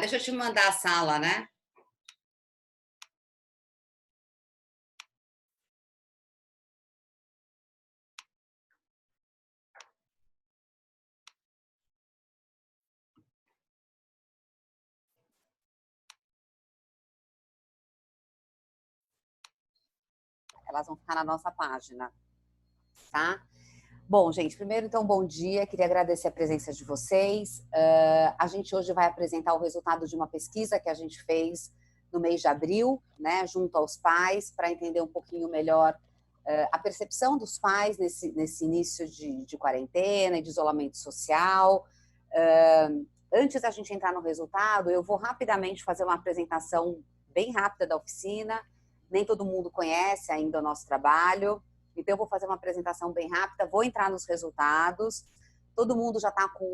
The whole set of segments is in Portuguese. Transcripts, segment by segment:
Deixa eu te mandar a sala, né? Elas vão ficar na nossa página, tá? Bom, gente, primeiro, então, bom dia. Queria agradecer a presença de vocês. A gente hoje vai apresentar o resultado de uma pesquisa que a gente fez no mês de abril, né, junto aos pais, para entender um pouquinho melhor a percepção dos pais nesse início de quarentena e de isolamento social. Antes da gente entrar no resultado, eu vou rapidamente fazer uma apresentação bem rápida da oficina. Nem todo mundo conhece ainda o nosso trabalho. Então, eu vou fazer uma apresentação bem rápida, vou entrar nos resultados. Todo mundo já está com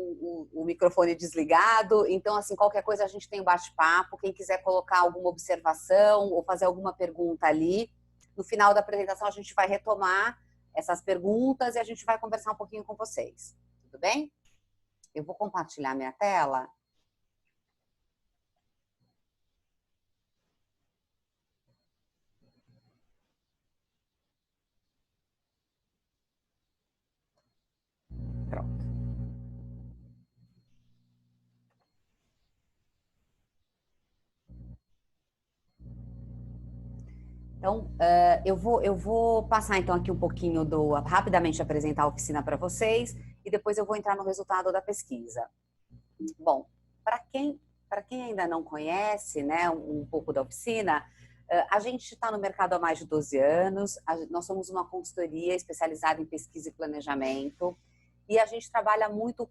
o microfone desligado, então, assim, qualquer coisa a gente tem um bate-papo. Quem quiser colocar alguma observação ou fazer alguma pergunta ali, no final da apresentação a gente vai retomar essas perguntas e a gente vai conversar um pouquinho com vocês. Tudo bem? Eu vou compartilhar minha tela. Pronto. Então, eu vou passar então aqui um pouquinho rapidamente apresentar a oficina para vocês e depois eu vou entrar no resultado da pesquisa. Bom, para quem ainda não conhece, né, um pouco da oficina, a gente está no mercado há mais de 12 anos, nós somos uma consultoria especializada em pesquisa e planejamento, e a gente trabalha muito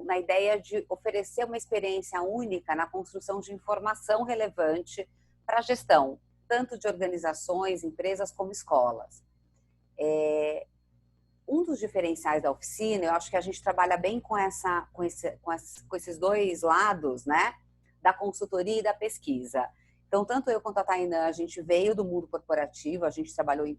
na ideia de oferecer uma experiência única na construção de informação relevante para a gestão, tanto de organizações, empresas, como escolas. Um dos diferenciais da oficina, eu acho que a gente trabalha bem com esses dois lados, né? Da consultoria e da pesquisa. Então, tanto eu quanto a Tainã, a gente veio do mundo corporativo, a gente trabalhou em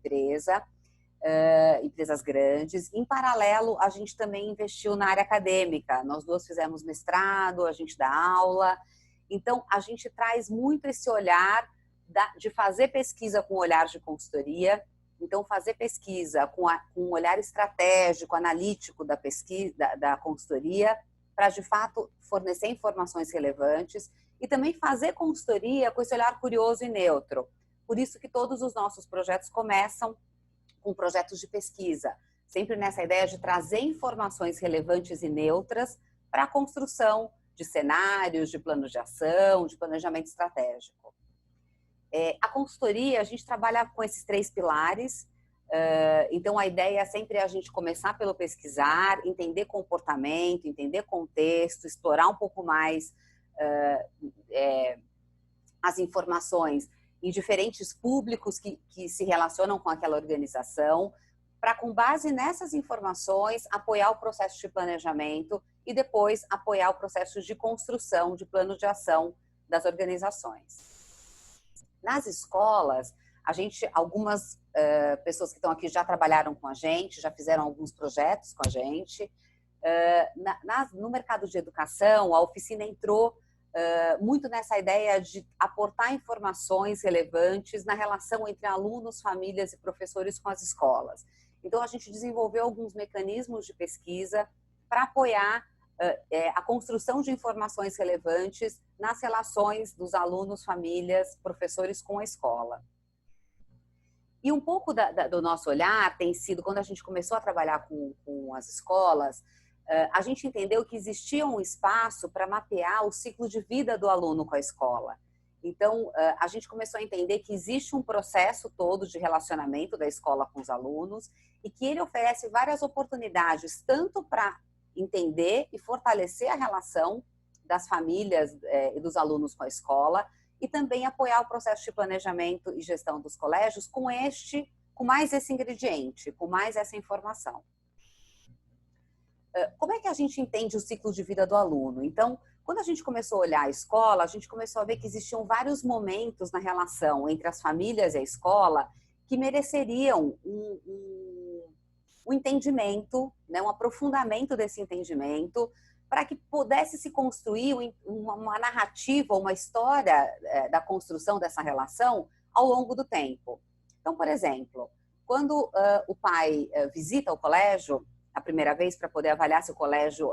empresas grandes. Em paralelo, a gente também investiu na área acadêmica. Nós duas fizemos mestrado, a gente dá aula. Então, a gente traz muito esse olhar de fazer pesquisa com o olhar de consultoria. Então, fazer pesquisa com um olhar estratégico, analítico da pesquisa, da consultoria, para, de fato, fornecer informações relevantes e também fazer consultoria com esse olhar curioso e neutro. Por isso que todos os nossos projetos começam com projetos de pesquisa, sempre nessa ideia de trazer informações relevantes e neutras para a construção de cenários, de planos de ação, de planejamento estratégico. A consultoria, a gente trabalha com esses 3 pilares, então a ideia é sempre a gente começar pelo pesquisar, entender comportamento, entender contexto, explorar um pouco mais as informações em diferentes públicos que se relacionam com aquela organização, para, com base nessas informações, apoiar o processo de planejamento e depois apoiar o processo de construção de plano de ação das organizações. Nas escolas, algumas pessoas que estão aqui já trabalharam com a gente, já fizeram alguns projetos com a gente. No mercado de educação, a oficina entrou muito nessa ideia de aportar informações relevantes na relação entre alunos, famílias e professores com as escolas. Então, a gente desenvolveu alguns mecanismos de pesquisa para apoiar a construção de informações relevantes nas relações dos alunos, famílias, professores com a escola. E um pouco do nosso olhar tem sido, quando a gente começou a trabalhar com as escolas, a gente entendeu que existia um espaço para mapear o ciclo de vida do aluno com a escola. Então, a gente começou a entender que existe um processo todo de relacionamento da escola com os alunos e que ele oferece várias oportunidades, tanto para entender e fortalecer a relação das famílias e dos alunos com a escola e também apoiar o processo de planejamento e gestão dos colégios com mais esse ingrediente, com mais essa informação. Como é que a gente entende o ciclo de vida do aluno? Então, quando a gente começou a olhar a escola, a gente começou a ver que existiam vários momentos na relação entre as famílias e a escola que mereceriam um entendimento, né, um aprofundamento desse entendimento, para que pudesse se construir uma narrativa, uma história da construção dessa relação ao longo do tempo. Então, por exemplo, quando o pai visita o colégio a primeira vez para poder avaliar se o colégio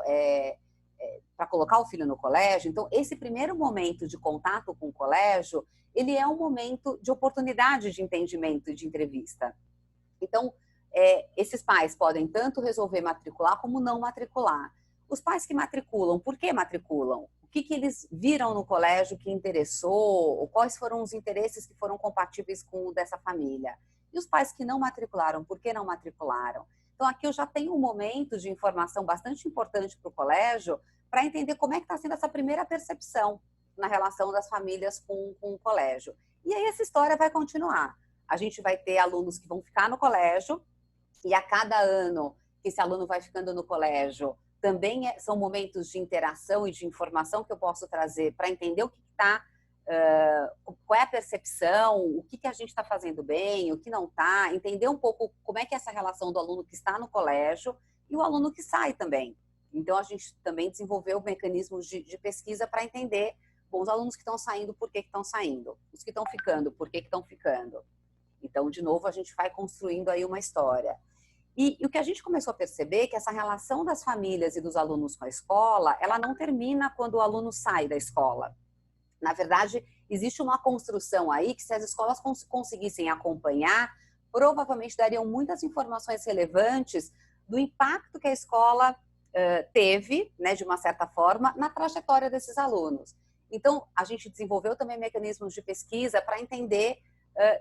para colocar o filho no colégio, então esse primeiro momento de contato com o colégio, ele é um momento de oportunidade de entendimento e de entrevista. Então, esses pais podem tanto resolver matricular como não matricular. Os pais que matriculam, por que matriculam? O que eles viram no colégio que interessou? Ou quais foram os interesses que foram compatíveis com o dessa família? E os pais que não matricularam, por que não matricularam? Então, aqui eu já tenho um momento de informação bastante importante para o colégio para entender como é que está sendo essa primeira percepção na relação das famílias com o colégio. E aí essa história vai continuar. A gente vai ter alunos que vão ficar no colégio e a cada ano que esse aluno vai ficando no colégio, também são momentos de interação e de informação que eu posso trazer para entender o que está, qual é a percepção, o que a gente está fazendo bem, o que não está, entender um pouco como é que é essa relação do aluno que está no colégio e o aluno que sai também. Então, a gente também desenvolveu mecanismos de pesquisa para entender, bom, os alunos que estão saindo, por que estão saindo? Os que estão ficando, por que estão ficando? Então, de novo, a gente vai construindo aí uma história. E o que a gente começou a perceber é que essa relação das famílias e dos alunos com a escola, ela não termina quando o aluno sai da escola. Na verdade, existe uma construção aí que, se as escolas conseguissem acompanhar, provavelmente dariam muitas informações relevantes do impacto que a escola teve, né, de uma certa forma, na trajetória desses alunos. Então, a gente desenvolveu também mecanismos de pesquisa para entender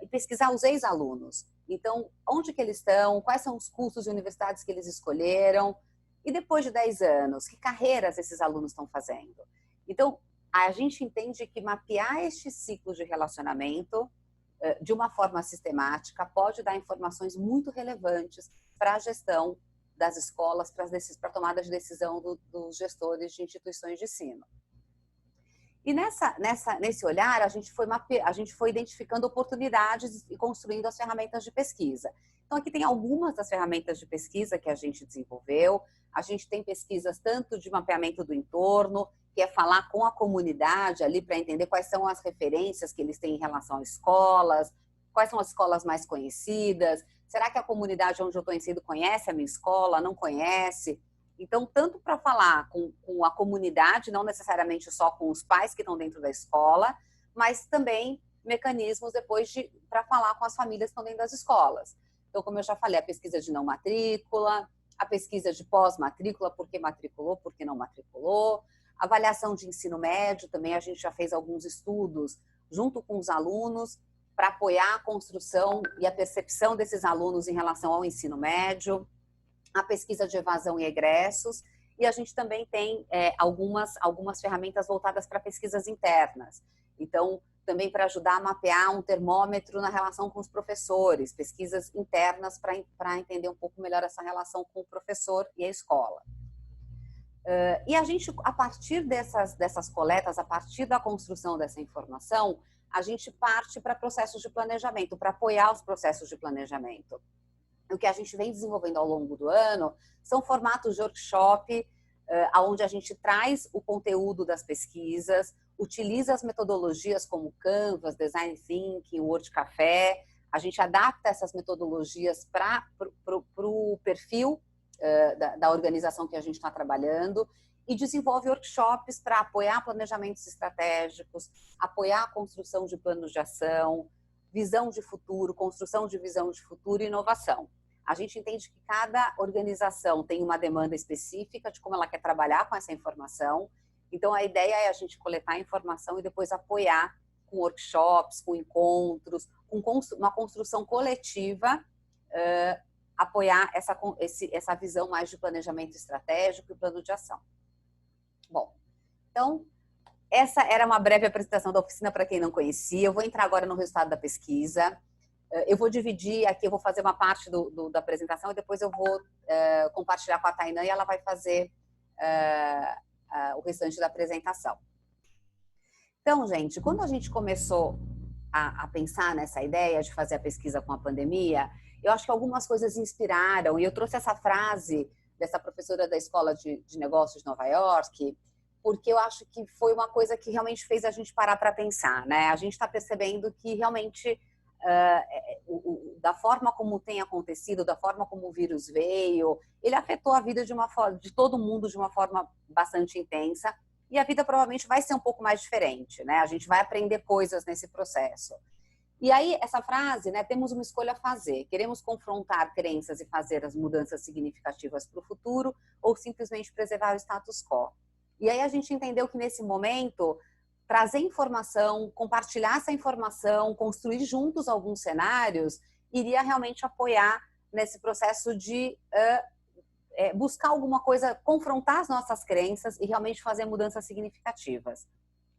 e pesquisar os ex-alunos. Então, onde que eles estão, quais são os cursos e universidades que eles escolheram, e depois de 10 anos, que carreiras esses alunos estão fazendo. Então, a gente entende que mapear este ciclo de relacionamento de uma forma sistemática pode dar informações muito relevantes para a gestão das escolas, para a tomada de decisão dos gestores de instituições de ensino. E nesse olhar, a gente foi identificando oportunidades e construindo as ferramentas de pesquisa. Então, aqui tem algumas das ferramentas de pesquisa que a gente desenvolveu. A gente tem pesquisas tanto de mapeamento do entorno, que é falar com a comunidade ali para entender quais são as referências que eles têm em relação a escolas, quais são as escolas mais conhecidas, será que a comunidade onde eu estou inserido conhece a minha escola, não conhece? Então, tanto para falar com a comunidade, não necessariamente só com os pais que estão dentro da escola, mas também mecanismos depois para falar com as famílias que estão dentro das escolas. Então, como eu já falei, a pesquisa de não matrícula, a pesquisa de pós-matrícula, por que matriculou, por que não matriculou, avaliação de ensino médio, também a gente já fez alguns estudos junto com os alunos para apoiar a construção e a percepção desses alunos em relação ao ensino médio, a pesquisa de evasão e egressos, e a gente também tem algumas ferramentas voltadas para pesquisas internas. Então, também para ajudar a mapear um termômetro na relação com os professores, pesquisas internas para entender um pouco melhor essa relação com o professor e a escola. E a gente, a partir dessas coletas, a partir da construção dessa informação, a gente parte para processos de planejamento, para apoiar os processos de planejamento. O que a gente vem desenvolvendo ao longo do ano são formatos de workshop, onde a gente traz o conteúdo das pesquisas, utiliza as metodologias como Canvas, Design Thinking, Word Café, a gente adapta essas metodologias para o perfil da organização que a gente está trabalhando e desenvolve workshops para apoiar planejamentos estratégicos, apoiar a construção de planos de ação, visão de futuro, construção de visão de futuro e inovação. A gente entende que cada organização tem uma demanda específica de como ela quer trabalhar com essa informação. Então, a ideia é a gente coletar a informação e depois apoiar com workshops, com encontros, com uma construção coletiva, apoiar essa visão mais de planejamento estratégico e plano de ação. Bom, então, essa era uma breve apresentação da oficina para quem não conhecia. Eu vou entrar agora no resultado da pesquisa. Eu vou dividir aqui, eu vou fazer uma parte da apresentação e depois eu vou compartilhar com a Tainã e ela vai fazer o restante da apresentação. Então, gente, quando a gente começou a pensar nessa ideia de fazer a pesquisa com a pandemia, eu acho que algumas coisas inspiraram e eu trouxe essa frase dessa professora da Escola de Negócios de Nova York, porque eu acho que foi uma coisa que realmente fez a gente parar para pensar, né? A gente está percebendo que realmente da forma como tem acontecido, da forma como o vírus veio, ele afetou a vida de todo mundo de uma forma bastante intensa, e a vida provavelmente vai ser um pouco mais diferente, né? A gente vai aprender coisas nesse processo. E aí, essa frase, né, temos uma escolha a fazer. Queremos confrontar crenças e fazer as mudanças significativas para o futuro ou simplesmente preservar o status quo? E aí a gente entendeu que nesse momento, trazer informação, compartilhar essa informação, construir juntos alguns cenários, iria realmente apoiar nesse processo de buscar alguma coisa, confrontar as nossas crenças e realmente fazer mudanças significativas.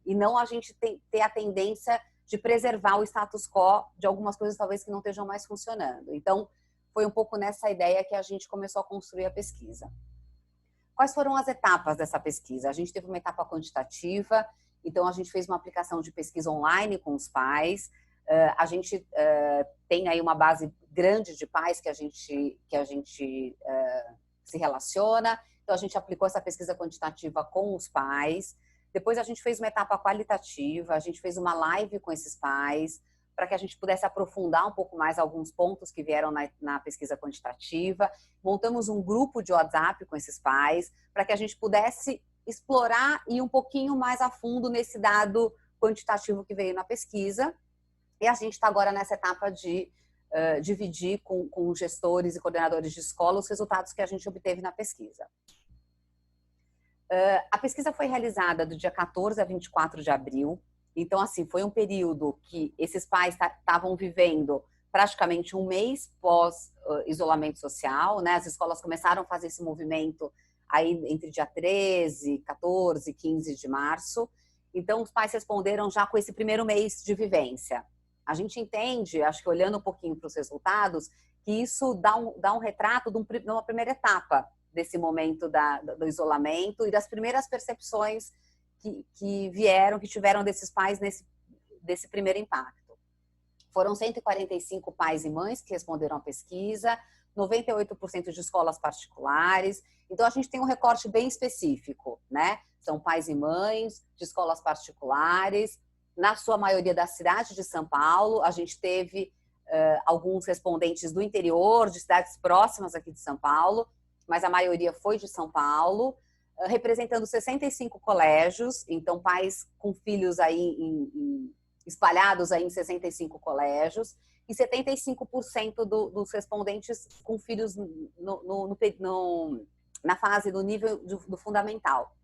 E não a gente ter a tendência de preservar o status quo de algumas coisas talvez que não estejam mais funcionando. Então, foi um pouco nessa ideia que a gente começou a construir a pesquisa. Quais foram as etapas dessa pesquisa? A gente teve uma etapa quantitativa, então a gente fez uma aplicação de pesquisa online com os pais. A gente tem aí uma base grande de pais que a gente se relaciona. Então a gente aplicou essa pesquisa quantitativa com os pais. Depois a gente fez uma etapa qualitativa, a gente fez uma live com esses pais, para que a gente pudesse aprofundar um pouco mais alguns pontos que vieram na pesquisa quantitativa. Montamos um grupo de WhatsApp com esses pais, para que a gente pudesse explorar e ir um pouquinho mais a fundo nesse dado quantitativo que veio na pesquisa. E a gente está agora nessa etapa de dividir com gestores e coordenadores de escola os resultados que a gente obteve na pesquisa. A pesquisa foi realizada do dia 14 a 24 de abril. Então, assim, foi um período que esses pais estavam vivendo praticamente um mês pós-isolamento social, né? As escolas começaram a fazer esse movimento aí entre dia 13, 14, 15 de março. Então, os pais responderam já com esse primeiro mês de vivência. A gente entende, acho que olhando um pouquinho para os resultados, que isso dá um retrato de uma primeira etapa desse momento do isolamento e das primeiras percepções que tiveram desses pais desse primeiro impacto. Foram 145 pais e mães que responderam à pesquisa, 98% de escolas particulares. Então, a gente tem um recorte bem específico, né? São pais e mães de escolas particulares, na sua maioria da cidade de São Paulo. A gente teve alguns respondentes do interior, de cidades próximas aqui de São Paulo, mas a maioria foi de São Paulo, representando 65 colégios, então pais com filhos aí espalhados aí em 65 colégios, e 75% dos respondentes com filhos na fase do nível do fundamental.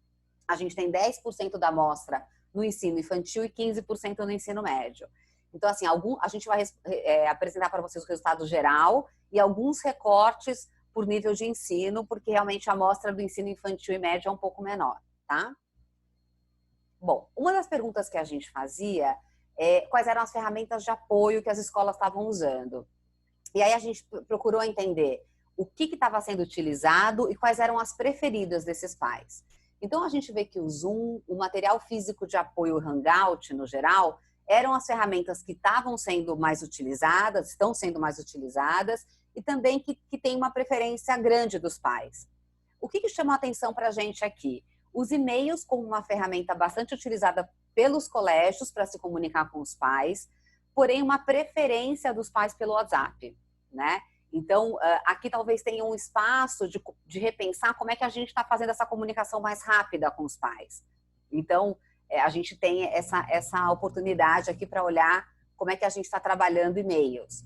A gente tem 10% da amostra no ensino infantil e 15% no ensino médio. Então, assim, a gente vai apresentar para vocês o resultado geral e alguns recortes por nível de ensino, porque realmente a amostra do ensino infantil e médio é um pouco menor, tá? Bom, uma das perguntas que a gente fazia é quais eram as ferramentas de apoio que as escolas estavam usando. E aí a gente procurou entender o que estava sendo utilizado e quais eram as preferidas desses pais. Então a gente vê que o Zoom, o material físico de apoio, o Hangout no geral, eram as ferramentas que estavam sendo mais utilizadas, estão sendo mais utilizadas, e também que tem uma preferência grande dos pais. O que chamou a atenção para a gente aqui? Os e-mails como uma ferramenta bastante utilizada pelos colégios para se comunicar com os pais, porém uma preferência dos pais pelo WhatsApp, né? Então, aqui talvez tenha um espaço de repensar como é que a gente está fazendo essa comunicação mais rápida com os pais. Então, a gente tem essa oportunidade aqui para olhar como é que a gente está trabalhando e-mails.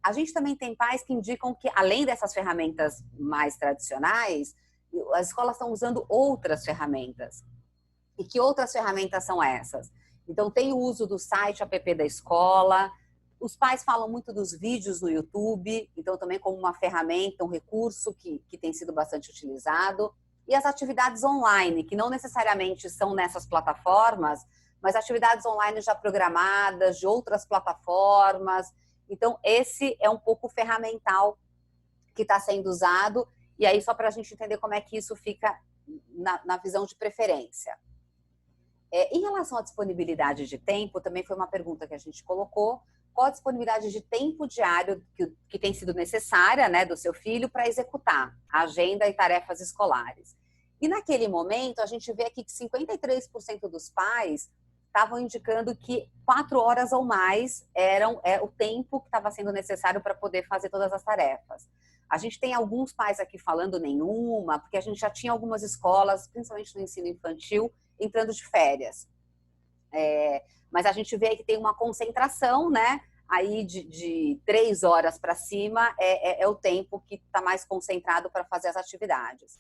A gente também tem pais que indicam que, além dessas ferramentas mais tradicionais, as escolas estão usando outras ferramentas. E que outras ferramentas são essas? Então, tem o uso do site app da escola. Os pais falam muito dos vídeos no YouTube, então também como uma ferramenta, um recurso que tem sido bastante utilizado. E as atividades online, que não necessariamente são nessas plataformas, mas atividades online já programadas, de outras plataformas. Então, esse é um pouco ferramental que está sendo usado. E aí, só para a gente entender como é que isso fica na visão de preferência. Em relação à disponibilidade de tempo, também foi uma pergunta que a gente colocou. qual a disponibilidade de tempo diário que tem sido necessária, né, do seu filho para executar a agenda e tarefas escolares. E naquele momento, a gente vê aqui que 53% dos pais estavam indicando que 4 horas ou mais é o tempo que estava sendo necessário para poder fazer todas as tarefas. A gente tem alguns pais aqui falando nenhuma, porque a gente já tinha algumas escolas, principalmente no ensino infantil, entrando de férias. Mas a gente vê que tem uma concentração, né? Aí de 3 horas para cima é o tempo que está mais concentrado para fazer as atividades.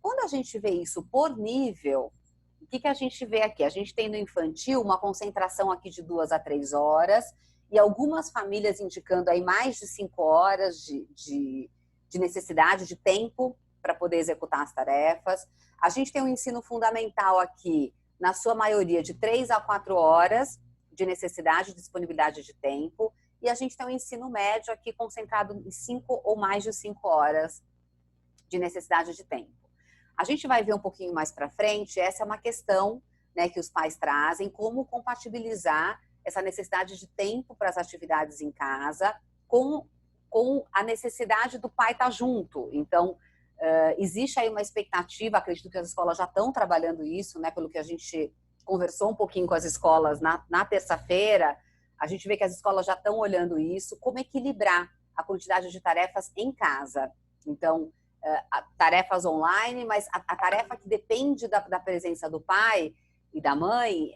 Quando a gente vê isso por nível, o que a gente vê aqui? A gente tem no infantil uma concentração aqui de 2 a 3 horas e algumas famílias indicando aí mais de 5 horas de necessidade de tempo para poder executar as tarefas. A gente tem um ensino fundamental aqui, na sua maioria, de 3 a 4 horas de necessidade e disponibilidade de tempo. E a gente tem um ensino médio aqui concentrado em 5 ou mais de 5 horas de necessidade de tempo. A gente vai ver um pouquinho mais para frente, essa é uma questão, né, que os pais trazem, como compatibilizar essa necessidade de tempo para as atividades em casa com a necessidade do pai estar junto. Então, existe aí uma expectativa, acredito que as escolas já estão trabalhando isso, né, pelo que a gente conversou um pouquinho com as escolas na terça-feira, a gente vê que as escolas já estão olhando isso, como equilibrar a quantidade de tarefas em casa. Então, tarefas online, mas a tarefa que depende da presença do pai e da mãe,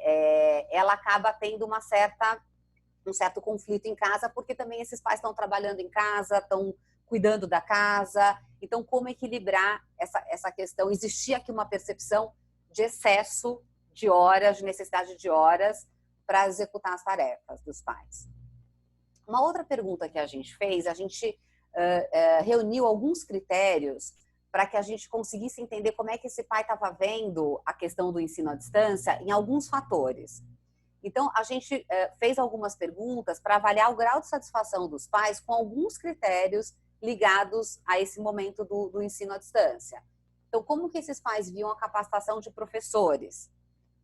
ela acaba tendo um certo conflito em casa, porque também esses pais estão trabalhando em casa, estão cuidando da casa. Então, como equilibrar essa questão? Existia aqui uma percepção de excesso de horas, de necessidade de horas para executar as tarefas dos pais. Uma outra pergunta que a gente fez, a gente reuniu alguns critérios para que a gente conseguisse entender como é que esse pai estava vendo a questão do ensino à distância em alguns fatores. Então, a gente fez algumas perguntas para avaliar o grau de satisfação dos pais com alguns critérios ligados a esse momento do ensino à distância. Então, como que esses pais viam a capacitação de professores?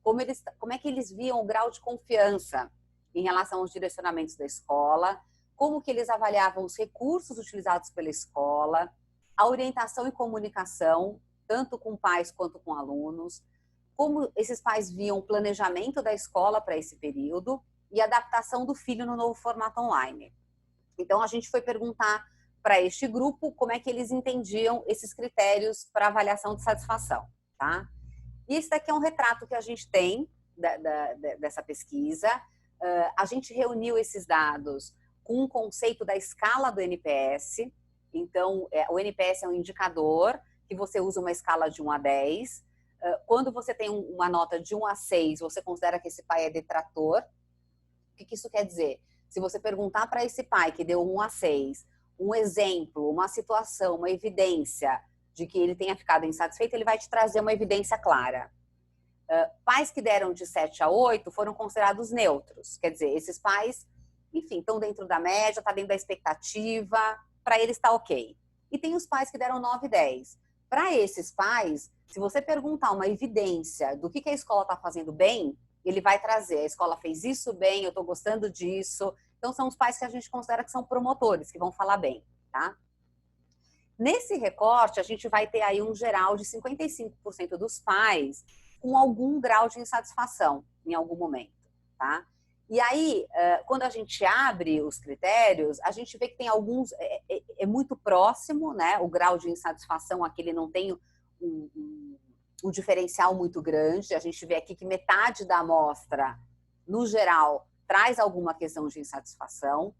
Como é que eles viam o grau de confiança em relação aos direcionamentos da escola? Como que eles avaliavam os recursos utilizados pela escola, a orientação e comunicação, tanto com pais quanto com alunos, como esses pais viam o planejamento da escola para esse período e a adaptação do filho no novo formato online. Então, a gente foi perguntar para este grupo como é que eles entendiam esses critérios para avaliação de satisfação, tá? E esse daqui é um retrato que a gente tem dessa pesquisa. A gente reuniu esses dados com um conceito da escala do NPS. Então, o NPS é um indicador que você usa uma escala de 1 a 10. Quando você tem uma nota de 1 a 6, você considera que esse pai é detrator. O que isso quer dizer? Se você perguntar para esse pai que deu 1 a 6, um exemplo, uma situação, uma evidência de que ele tenha ficado insatisfeito, ele vai te trazer uma evidência clara. Pais que deram de 7 a 8 foram considerados neutros. Quer dizer, esses pais, enfim, estão dentro da média, estão dentro da expectativa, para eles está ok. E tem os pais que deram 9 e 10. Para esses pais, se você perguntar uma evidência do que a escola está fazendo bem, ele vai trazer, a escola fez isso bem, eu estou gostando disso. Então, são os pais que a gente considera que são promotores, que vão falar bem, tá? Nesse recorte, a gente vai ter aí um geral de 55% dos pais com algum grau de insatisfação em algum momento, tá? E aí, quando a gente abre os critérios, a gente vê que tem alguns, é muito próximo, né? O grau de insatisfação aqui, ele não tem um diferencial muito grande. A gente vê aqui que metade da amostra, no geral, traz alguma questão de insatisfação,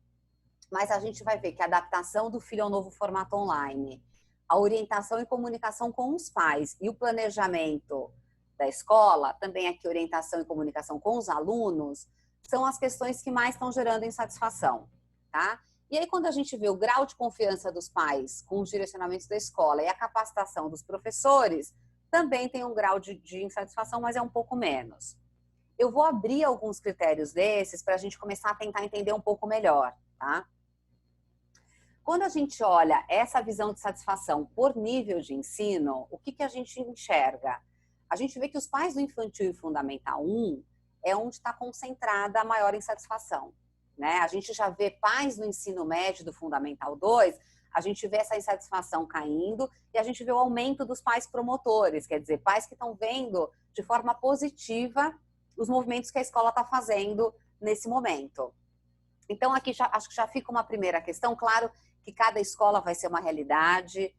mas a gente vai ver que a adaptação do filho ao novo formato online, a orientação e comunicação com os pais e o planejamento da escola, também aqui orientação e comunicação com os alunos, são as questões que mais estão gerando insatisfação, tá? E aí, quando a gente vê o grau de confiança dos pais com os direcionamentos da escola e a capacitação dos professores, também tem um grau de insatisfação, mas é um pouco menos. Eu vou abrir alguns critérios desses para a gente começar a tentar entender um pouco melhor, tá? Quando a gente olha essa visão de satisfação por nível de ensino, o que a gente enxerga? A gente vê que os pais do infantil e fundamental 1 é onde está concentrada a maior insatisfação. né? A gente já vê pais no ensino médio do Fundamental 2, a gente vê essa insatisfação caindo e a gente vê o aumento dos pais promotores, quer dizer, pais que estão vendo de forma positiva os movimentos que a escola está fazendo nesse momento. Então, aqui acho que já fica uma primeira questão. Claro que cada escola vai ser uma realidade,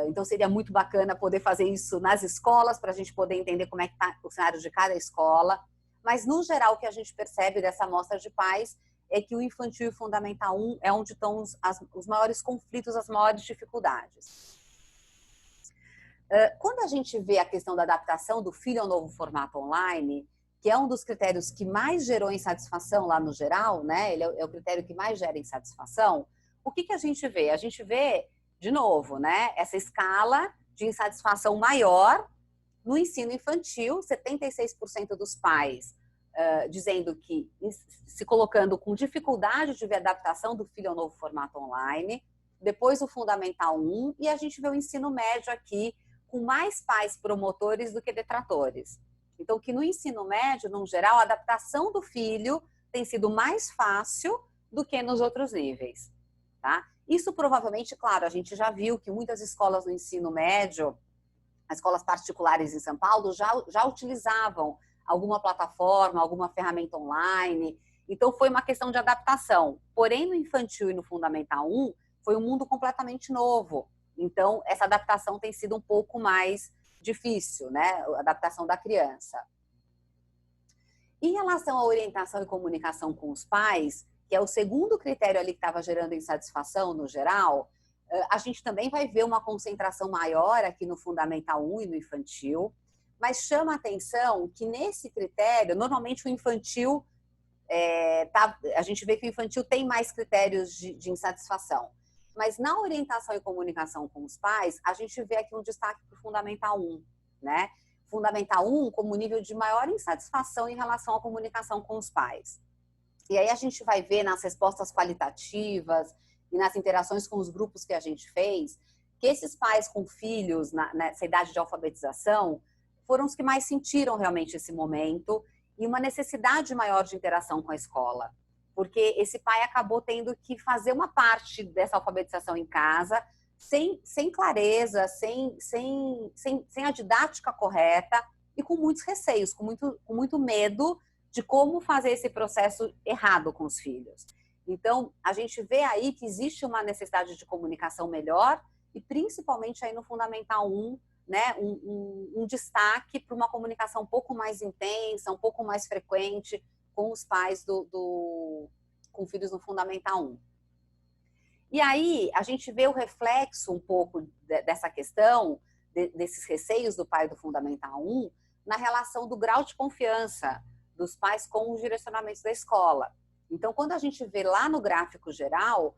então seria muito bacana poder fazer isso nas escolas, para a gente poder entender como é que está o cenário de cada escola. Mas, no geral, o que a gente percebe dessa amostra de pais é que o infantil e Fundamental 1 é onde estão os maiores conflitos, as maiores dificuldades. Quando a gente vê a questão da adaptação do filho ao novo formato online, que é um dos critérios que mais gerou insatisfação lá no geral, né? Ele é o critério que mais gera insatisfação. O que a gente vê? A gente vê, de novo, né, essa escala de insatisfação maior no ensino infantil, 76% dos pais dizendo que se colocando com dificuldade de ver a adaptação do filho ao novo formato online, depois o Fundamental 1, e a gente vê o ensino médio aqui com mais pais promotores do que detratores. Então, que no ensino médio, no geral, a adaptação do filho tem sido mais fácil do que nos outros níveis, tá? Isso provavelmente, claro, a gente já viu que muitas escolas no ensino médio, as escolas particulares em São Paulo, já utilizavam alguma plataforma, alguma ferramenta online. Então, foi uma questão de adaptação. Porém, no infantil e no Fundamental 1, foi um mundo completamente novo. Então, essa adaptação tem sido um pouco mais difícil, né? A adaptação da criança. Em relação à orientação e comunicação com os pais, que é o segundo critério ali que estava gerando insatisfação no geral, a gente também vai ver uma concentração maior aqui no Fundamental 1 e no infantil, mas chama a atenção que nesse critério, normalmente o infantil, a gente vê que o infantil tem mais critérios de insatisfação. Mas na orientação e comunicação com os pais, a gente vê aqui um destaque para o Fundamental 1, né? Fundamental 1 como nível de maior insatisfação em relação à comunicação com os pais. E aí a gente vai ver nas respostas qualitativas e nas interações com os grupos que a gente fez, que esses pais com filhos nessa idade de alfabetização foram os que mais sentiram realmente esse momento e uma necessidade maior de interação com a escola. Porque esse pai acabou tendo que fazer uma parte dessa alfabetização em casa, sem clareza, sem a didática correta e com muitos receios, com muito medo de como fazer esse processo errado com os filhos. Então, a gente vê aí que existe uma necessidade de comunicação melhor e principalmente aí no Fundamental 1, né, um destaque para uma comunicação um pouco mais intensa, um pouco mais frequente com os pais com filhos no Fundamental 1. E aí, a gente vê o reflexo um pouco dessa questão, desses receios do pai do Fundamental 1, na relação do grau de confiança dos pais com os direcionamentos da escola. Então, quando a gente vê lá no gráfico geral,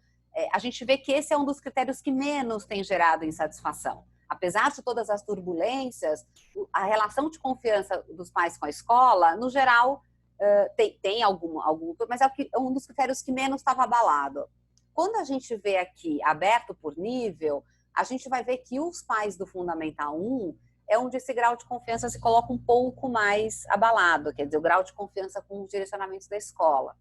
a gente vê que esse é um dos critérios que menos tem gerado insatisfação. Apesar de todas as turbulências, a relação de confiança dos pais com a escola, no geral, tem algum, mas é um dos critérios que menos estava abalado. Quando a gente vê aqui aberto por nível, a gente vai ver que os pais do Fundamental 1 é onde esse grau de confiança se coloca um pouco mais abalado, quer dizer, o grau de confiança com os direcionamentos da escola.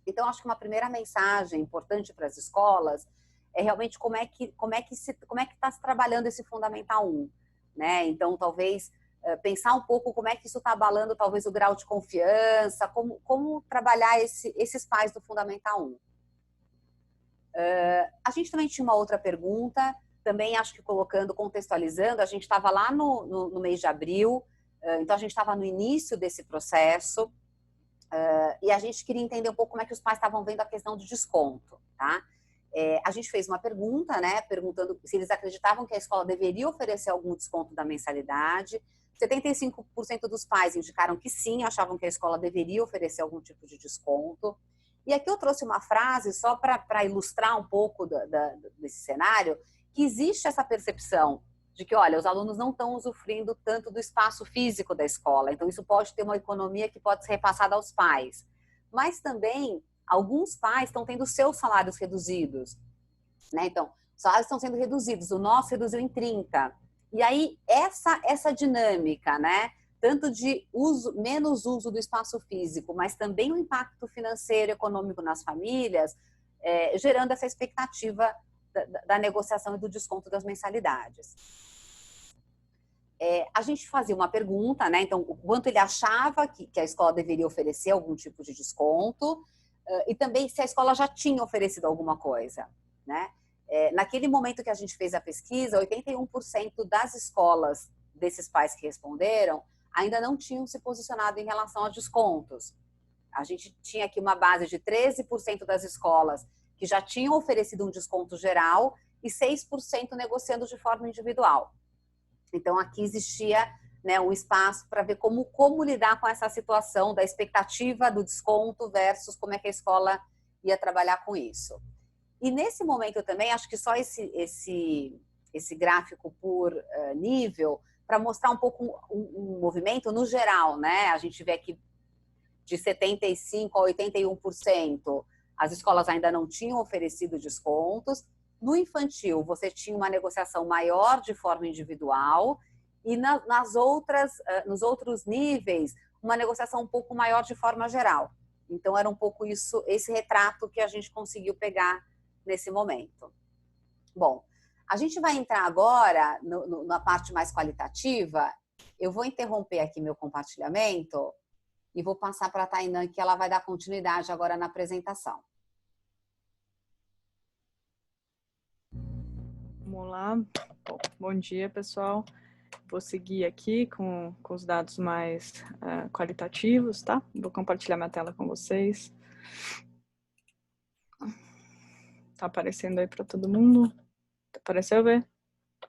Então, acho que uma primeira mensagem importante para as escolas é realmente como é que está se trabalhando esse Fundamental 1, né? Então, talvez pensar um pouco como é que isso está abalando talvez o grau de confiança, como trabalhar esses pais do Fundamental 1. A gente também tinha uma outra pergunta, também acho que contextualizando, a gente estava lá no mês de abril, então a gente estava no início desse processo, e a gente queria entender um pouco como é que os pais estavam vendo a questão do desconto, tá? A gente fez uma pergunta, né, perguntando se eles acreditavam que a escola deveria oferecer algum desconto da mensalidade. 75% dos pais indicaram que sim, achavam que a escola deveria oferecer algum tipo de desconto. E aqui eu trouxe uma frase só para ilustrar um pouco desse cenário, que existe essa percepção de que, olha, os alunos não estão usufruindo tanto do espaço físico da escola, então isso pode ter uma economia que pode ser repassada aos pais. Mas também, alguns pais estão tendo seus salários reduzidos, né? Então, os salários estão sendo reduzidos, o nosso reduziu em 30%. E aí, essa dinâmica, né, tanto de menos uso do espaço físico, mas também o impacto financeiro e econômico nas famílias, gerando essa expectativa da negociação e do desconto das mensalidades. A gente fazia uma pergunta, né? Então, o quanto ele achava que a escola deveria oferecer algum tipo de desconto, e também se a escola já tinha oferecido alguma coisa, né? Naquele momento que a gente fez a pesquisa, 81% das escolas desses pais que responderam ainda não tinham se posicionado em relação a descontos. A gente tinha aqui uma base de 13% das escolas que já tinham oferecido um desconto geral e 6% negociando de forma individual. Então, aqui existia, né, um espaço para ver como lidar com essa situação da expectativa do desconto versus como é que a escola ia trabalhar com isso. E nesse momento também, acho que só esse gráfico por nível, para mostrar um pouco um movimento no geral, né? A gente vê aqui de 75% a 81%, as escolas ainda não tinham oferecido descontos. No infantil, você tinha uma negociação maior de forma individual e nos outros níveis, uma negociação um pouco maior de forma geral. Então, era um pouco esse retrato que a gente conseguiu pegar nesse momento. Bom, a gente vai entrar agora na parte mais qualitativa. Eu vou interromper aqui meu compartilhamento e vou passar para a Tainã, que ela vai dar continuidade agora na apresentação. Vamos lá. Bom dia, pessoal. Vou seguir aqui com os dados mais qualitativos, tá? Vou compartilhar minha tela com vocês. Tá aparecendo aí para todo mundo? Apareceu, ver?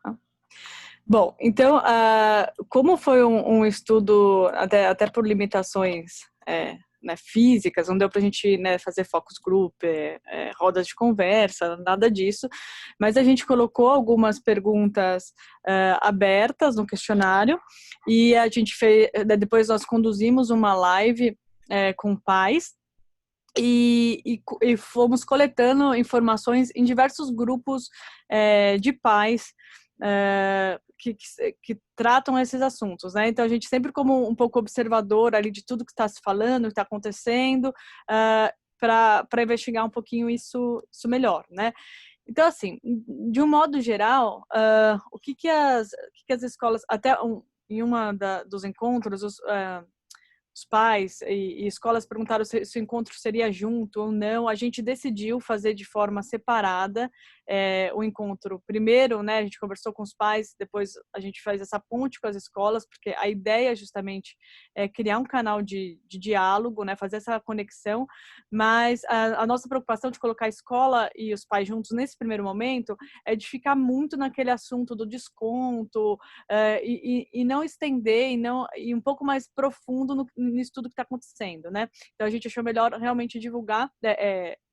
Tá. Bom, então, como foi um estudo, até por limitações né, físicas, não deu para a gente, né, fazer focus group, rodas de conversa, nada disso, mas a gente colocou algumas perguntas abertas no questionário e a gente fez, depois nós conduzimos uma live com pais e fomos coletando informações em diversos grupos de pais que tratam esses assuntos, né? Então a gente sempre como um pouco observador ali de tudo que está se falando, que está acontecendo, para investigar um pouquinho isso melhor, né? Então assim, de um modo geral, o que as escolas, até em uma dos encontros, os pais e escolas perguntaram se o encontro seria junto ou não. A gente decidiu fazer de forma separada o encontro. Primeiro, né, a gente conversou com os pais, depois a gente faz essa ponte com as escolas, porque a ideia justamente é criar um canal de diálogo, né, fazer essa conexão, mas a nossa preocupação de colocar a escola e os pais juntos nesse primeiro momento é de ficar muito naquele assunto do desconto e não estender e um pouco mais profundo nisso tudo que está acontecendo, né? Então a gente achou melhor realmente divulgar,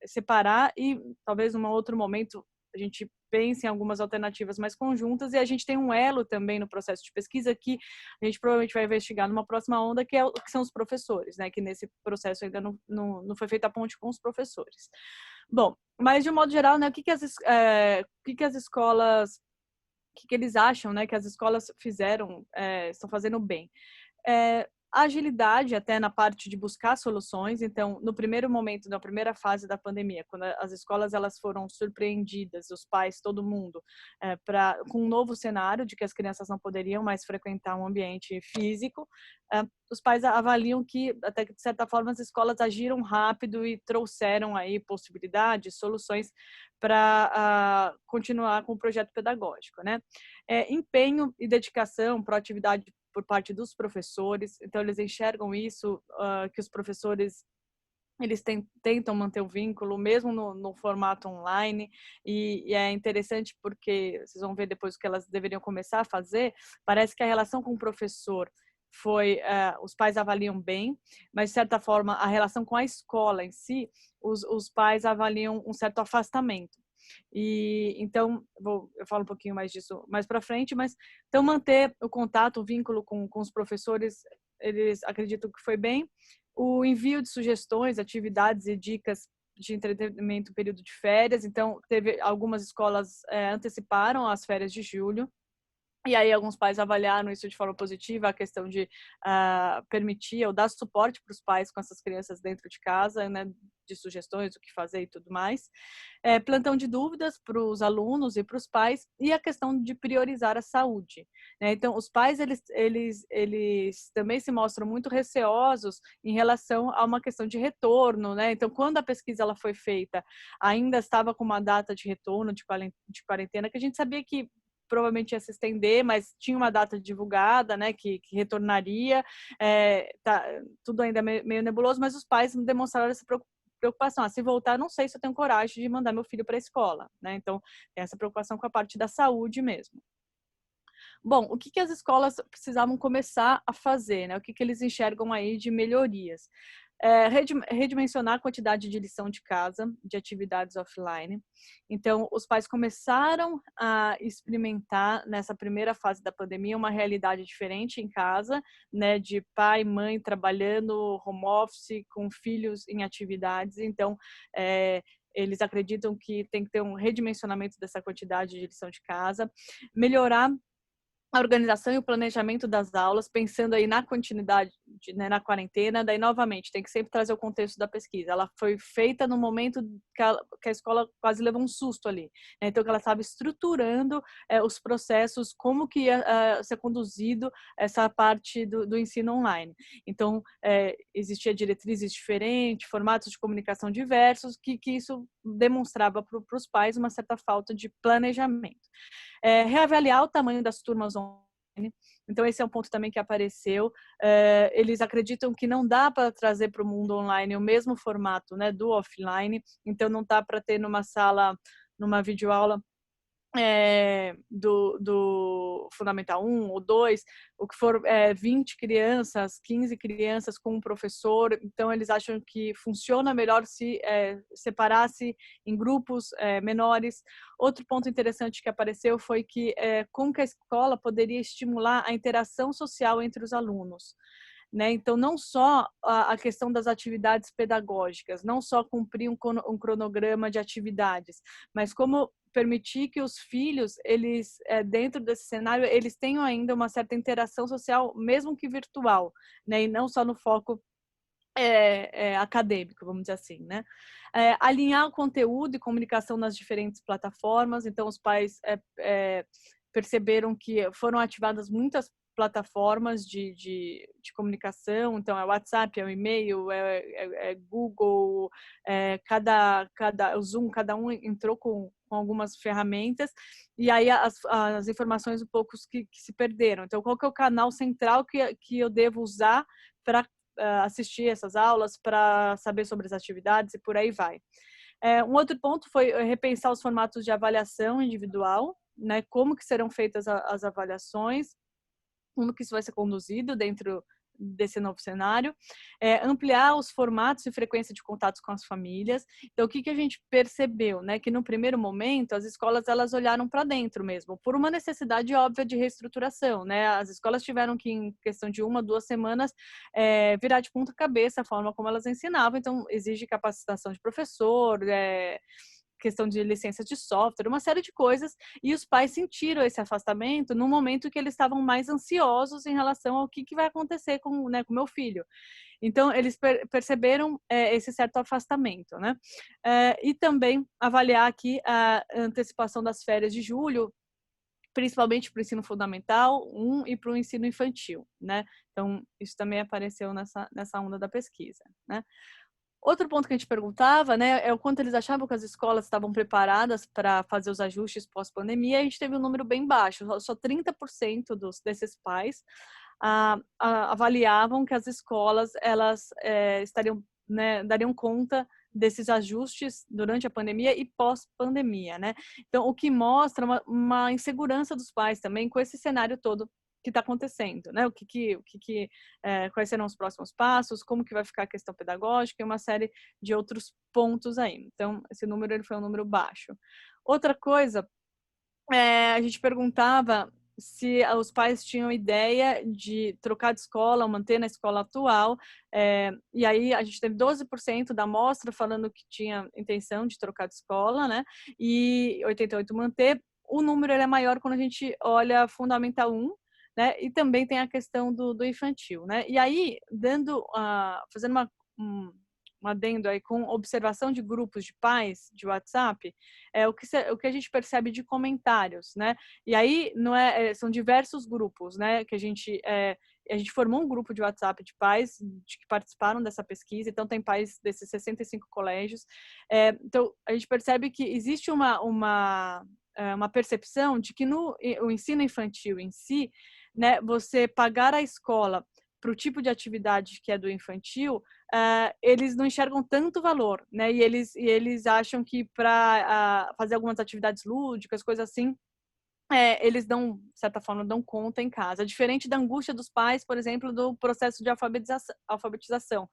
separar e talvez num outro momento a gente pense em algumas alternativas mais conjuntas, e a gente tem um elo também no processo de pesquisa que a gente provavelmente vai investigar numa próxima onda, que são os professores, né? Que nesse processo ainda não foi feita a ponte com os professores. Bom, mas de um modo geral, né? O que as escolas, o que eles acham, né? Que as escolas fizeram, estão fazendo bem. A agilidade até na parte de buscar soluções. Então, no primeiro momento, na primeira fase da pandemia, quando as escolas elas foram surpreendidas, os pais, todo mundo, com um novo cenário de que as crianças não poderiam mais frequentar um ambiente físico, os pais avaliam que, até que de certa forma, as escolas agiram rápido e trouxeram aí possibilidades, soluções para continuar com o projeto pedagógico, né? Empenho e dedicação, proatividade por parte dos professores. Então eles enxergam isso, que os professores eles tentam manter o vínculo mesmo no formato online, e é interessante porque vocês vão ver depois o que elas deveriam começar a fazer. Parece que a relação com o professor os pais avaliam bem, mas de certa forma a relação com a escola em si, os pais avaliam um certo afastamento. E então eu falo um pouquinho mais disso mais para frente, mas então manter o contato, o vínculo com os professores, eles acreditam que foi bem. O envio de sugestões, atividades e dicas de entretenimento no período de férias. Então algumas escolas anteciparam as férias de julho. E aí alguns pais avaliaram isso de forma positiva, a questão de permitir ou dar suporte para os pais com essas crianças dentro de casa, né, de sugestões, o que fazer e tudo mais. Plantão de dúvidas para os alunos e para os pais, e a questão de priorizar a saúde, né? Então, os pais, eles também se mostram muito receosos em relação a uma questão de retorno, né? Então, quando a pesquisa ela foi feita, ainda estava com uma data de retorno de quarentena, que a gente sabia que provavelmente ia se estender, mas tinha uma data divulgada, né, que retornaria, tudo ainda meio nebuloso, mas os pais demonstraram essa preocupação. Se voltar, não sei se eu tenho coragem de mandar meu filho para a escola, né? Então, tem essa preocupação com a parte da saúde mesmo. Bom, o que as escolas precisavam começar a fazer, né? O que eles enxergam aí de melhorias? Redimensionar a quantidade de lição de casa, de atividades offline. Então, os pais começaram a experimentar, nessa primeira fase da pandemia, uma realidade diferente em casa, né, de pai e mãe trabalhando home office, com filhos em atividades. Então, eles acreditam que tem que ter um redimensionamento dessa quantidade de lição de casa, melhorar a organização e o planejamento das aulas, pensando aí na continuidade, né, na quarentena. Daí, novamente, tem que sempre trazer o contexto da pesquisa. Ela foi feita no momento que a escola quase levou um susto ali, né? Então, que ela estava estruturando os processos, como que ia ser conduzido essa parte do ensino online. Então, existia diretrizes diferentes, formatos de comunicação diversos, que isso demonstrava para os pais uma certa falta de planejamento. Reavaliar o tamanho das turmas online. Então, esse é um ponto também que apareceu. Eles acreditam que não dá para trazer para o mundo online o mesmo formato, né, do offline. Então, não dá para ter numa sala, numa videoaula, do Fundamental 1 ou 2, o que for 20 crianças, 15 crianças com um professor. Então, eles acham que funciona melhor se separasse em grupos menores. Outro ponto interessante que apareceu foi que como que a escola poderia estimular a interação social entre os alunos, né? Então, não só a questão das atividades pedagógicas, não só cumprir um cronograma de atividades, mas como permitir que os filhos, eles dentro desse cenário, eles tenham ainda uma certa interação social, mesmo que virtual, né? E não só no foco acadêmico, vamos dizer assim, né? Alinhar o conteúdo e comunicação nas diferentes plataformas. Então, os pais perceberam que foram ativadas muitas plataformas de comunicação. Então, é WhatsApp, é o e-mail, é Google, o Zoom, cada um entrou com algumas ferramentas, e aí as informações um pouco que se perderam. Então, qual que é o canal central que eu devo usar para assistir essas aulas, para saber sobre as atividades e por aí vai. Um outro ponto foi repensar os formatos de avaliação individual, né? Como que serão feitas as avaliações, como que isso vai ser conduzido dentro desse novo cenário, ampliar os formatos e frequência de contatos com as famílias. Então, o que a gente percebeu, né, que no primeiro momento as escolas elas olharam para dentro mesmo, por uma necessidade óbvia de reestruturação, né? As escolas tiveram que, em questão de 1, 2 semanas, virar de ponta cabeça a forma como elas ensinavam. Então, exige capacitação de professor, questão de licença de software, uma série de coisas, e os pais sentiram esse afastamento no momento que eles estavam mais ansiosos em relação ao que vai acontecer com, né, com meu filho. Então, eles perceberam esse certo afastamento, né? E também avaliar aqui a antecipação das férias de julho, principalmente para o ensino fundamental 1 e para o ensino infantil, né? Então, isso também apareceu nessa onda da pesquisa, né? Outro ponto que a gente perguntava, né, é o quanto eles achavam que as escolas estavam preparadas para fazer os ajustes pós-pandemia. A gente teve um número bem baixo, só 30% desses pais avaliavam que as escolas elas estariam, né, dariam conta desses ajustes durante a pandemia e pós-pandemia, né? Então, o que mostra uma insegurança dos pais também com esse cenário todo que está acontecendo, né? Quais serão os próximos passos, como que vai ficar a questão pedagógica e uma série de outros pontos aí. Então, esse número ele foi um número baixo. Outra coisa, a gente perguntava se os pais tinham ideia de trocar de escola ou manter na escola atual, e aí a gente teve 12% da amostra falando que tinha intenção de trocar de escola, né? E 88% manter. o número ele é maior quando a gente olha Fundamental 1, né? E também tem a questão do infantil, né? E aí, fazendo um adendo aí com observação de grupos de pais de WhatsApp, o que a gente percebe de comentários, né? E aí não são diversos grupos, né? Que a gente formou um grupo de WhatsApp de pais que participaram dessa pesquisa, então tem pais desses 65 colégios. Então a gente percebe que existe uma percepção de que o ensino infantil em si, né, você pagar a escola para o tipo de atividade que é do infantil, eles não enxergam tanto valor, né? E eles acham que para fazer algumas atividades lúdicas, coisas assim, eles dão, de certa forma, dão conta em casa. Diferente da angústia dos pais, por exemplo, do processo de alfabetização,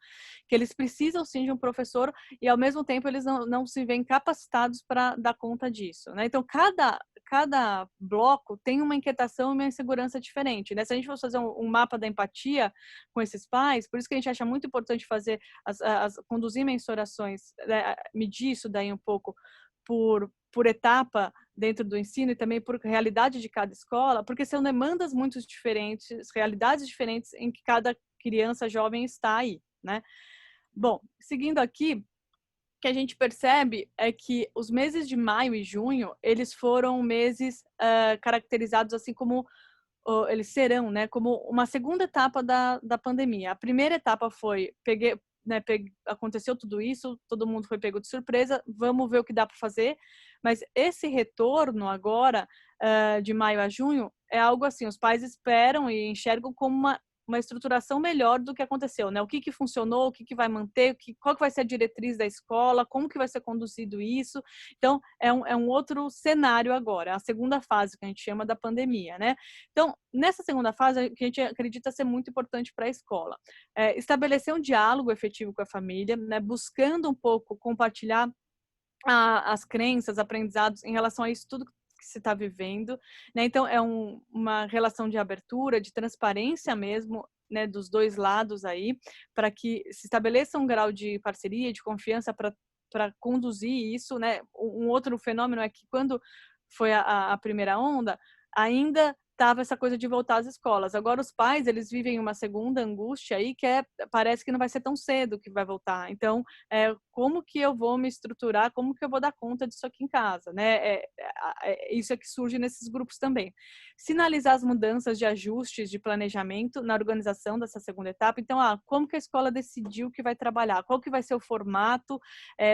que eles precisam sim de um professor e, ao mesmo tempo, eles não se veem capacitados para dar conta disso, né? Então, cada bloco tem uma inquietação e uma insegurança diferente, né? Se a gente fosse fazer um mapa da empatia com esses pais, por isso que a gente acha muito importante fazer conduzir mensurações, né? Medir isso daí um pouco por etapa dentro do ensino e também por realidade de cada escola, porque são demandas muito diferentes, realidades diferentes em que cada criança jovem está aí, né? Bom, seguindo aqui, o que a gente percebe é que os meses de maio e junho, eles foram meses caracterizados assim como eles serão, né, como uma segunda etapa da pandemia. A primeira etapa foi, aconteceu tudo isso, todo mundo foi pego de surpresa, vamos ver o que dá para fazer, mas esse retorno agora, de maio a junho, é algo assim, os pais esperam e enxergam como uma estruturação melhor do que aconteceu, né? O que funcionou, o que vai manter, qual que vai ser a diretriz da escola, como que vai ser conduzido isso. Então, é um outro cenário agora, a segunda fase que a gente chama da pandemia, né? Então, nessa segunda fase, que a gente acredita ser muito importante para a escola, estabelecer um diálogo efetivo com a família, né? Buscando um pouco compartilhar as crenças, aprendizados em relação a isso tudo que se está vivendo, né? Então é uma relação de abertura, de transparência mesmo, né, dos dois lados aí, para que se estabeleça um grau de parceria, de confiança para conduzir isso, né? Um outro fenômeno é que quando foi a primeira onda, ainda estava essa coisa de voltar às escolas. Agora os pais, eles vivem uma segunda angústia aí, parece que não vai ser tão cedo que vai voltar. Então, como que eu vou me estruturar, como que eu vou dar conta disso aqui em casa, né? Isso é que surge nesses grupos também. Sinalizar as mudanças de ajustes, de planejamento na organização dessa segunda etapa. Então, como que a escola decidiu que vai trabalhar? Qual que vai ser o formato?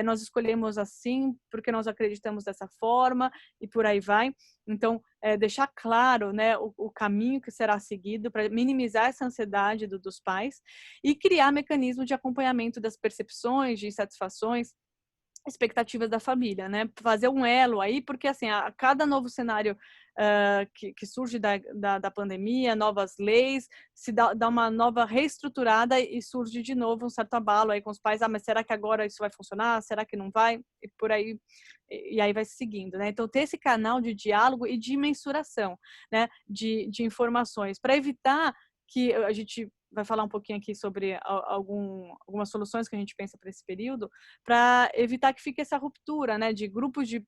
Nós escolhemos assim, porque nós acreditamos dessa forma, e por aí vai. Então, deixar claro, né, o caminho que será seguido para minimizar essa ansiedade dos pais e criar mecanismos de acompanhamento das percepções, de insatisfações, expectativas da família, né? Fazer um elo aí, porque assim, a cada novo cenário que surge da pandemia, novas leis, se dá uma nova reestruturada e surge de novo um certo abalo aí com os pais, mas será que agora isso vai funcionar? Será que não vai? E por aí, e aí vai seguindo, né? Então, ter esse canal de diálogo e de mensuração, né? De informações, para evitar que a gente vai falar um pouquinho aqui sobre algumas soluções que a gente pensa para esse período, para evitar que fique essa ruptura, né, de grupos de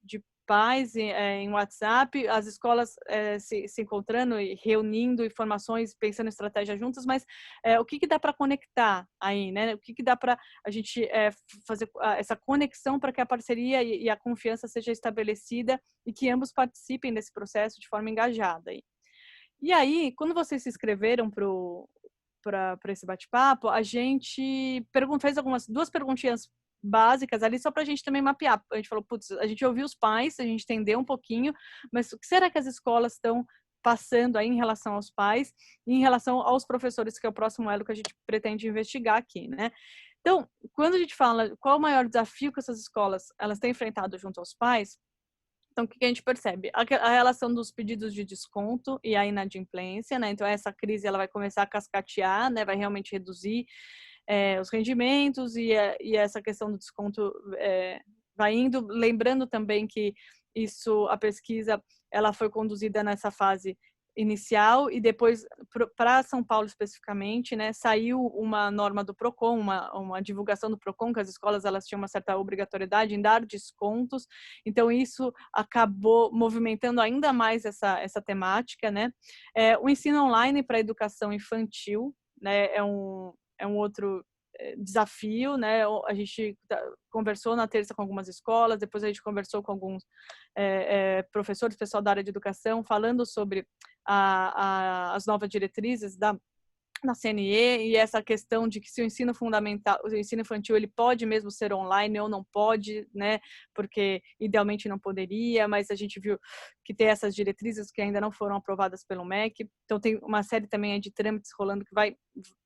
pais em WhatsApp, as escolas se encontrando e reunindo informações, pensando em estratégias juntas, mas o que dá para conectar aí, né? O que dá para a gente fazer essa conexão para que a parceria e a confiança seja estabelecida e que ambos participem desse processo de forma engajada aí. E aí, quando vocês se inscreveram para esse bate-papo, a gente fez duas perguntinhas básicas ali, só para a gente também mapear. A gente falou, putz, a gente ouviu os pais, a gente entendeu um pouquinho, mas o que será que as escolas estão passando aí em relação aos pais e em relação aos professores, que é o próximo elo que a gente pretende investigar aqui, né? Então, quando a gente fala qual o maior desafio que essas escolas elas têm enfrentado junto aos pais, então, o que a gente percebe? A relação dos pedidos de desconto e a inadimplência, né? Então, essa crise ela vai começar a cascatear, né? Vai realmente reduzir os rendimentos e essa questão do desconto vai indo. Lembrando também que a pesquisa, ela foi conduzida nessa fase inicial e depois para São Paulo especificamente, né, saiu uma norma do Procon, uma divulgação do Procon, que as escolas elas tinham uma certa obrigatoriedade em dar descontos, então isso acabou movimentando ainda mais essa temática, né. O ensino online para a educação infantil, né, é um outro desafio, né? A gente conversou na terça com algumas escolas, depois a gente conversou com alguns professores, pessoal da área de educação, falando sobre as novas diretrizes na CNE e essa questão de que se o ensino fundamental, o ensino infantil, ele pode mesmo ser online ou não pode, né? Porque idealmente não poderia, mas a gente viu que tem essas diretrizes que ainda não foram aprovadas pelo MEC. Então tem uma série também de trâmites rolando que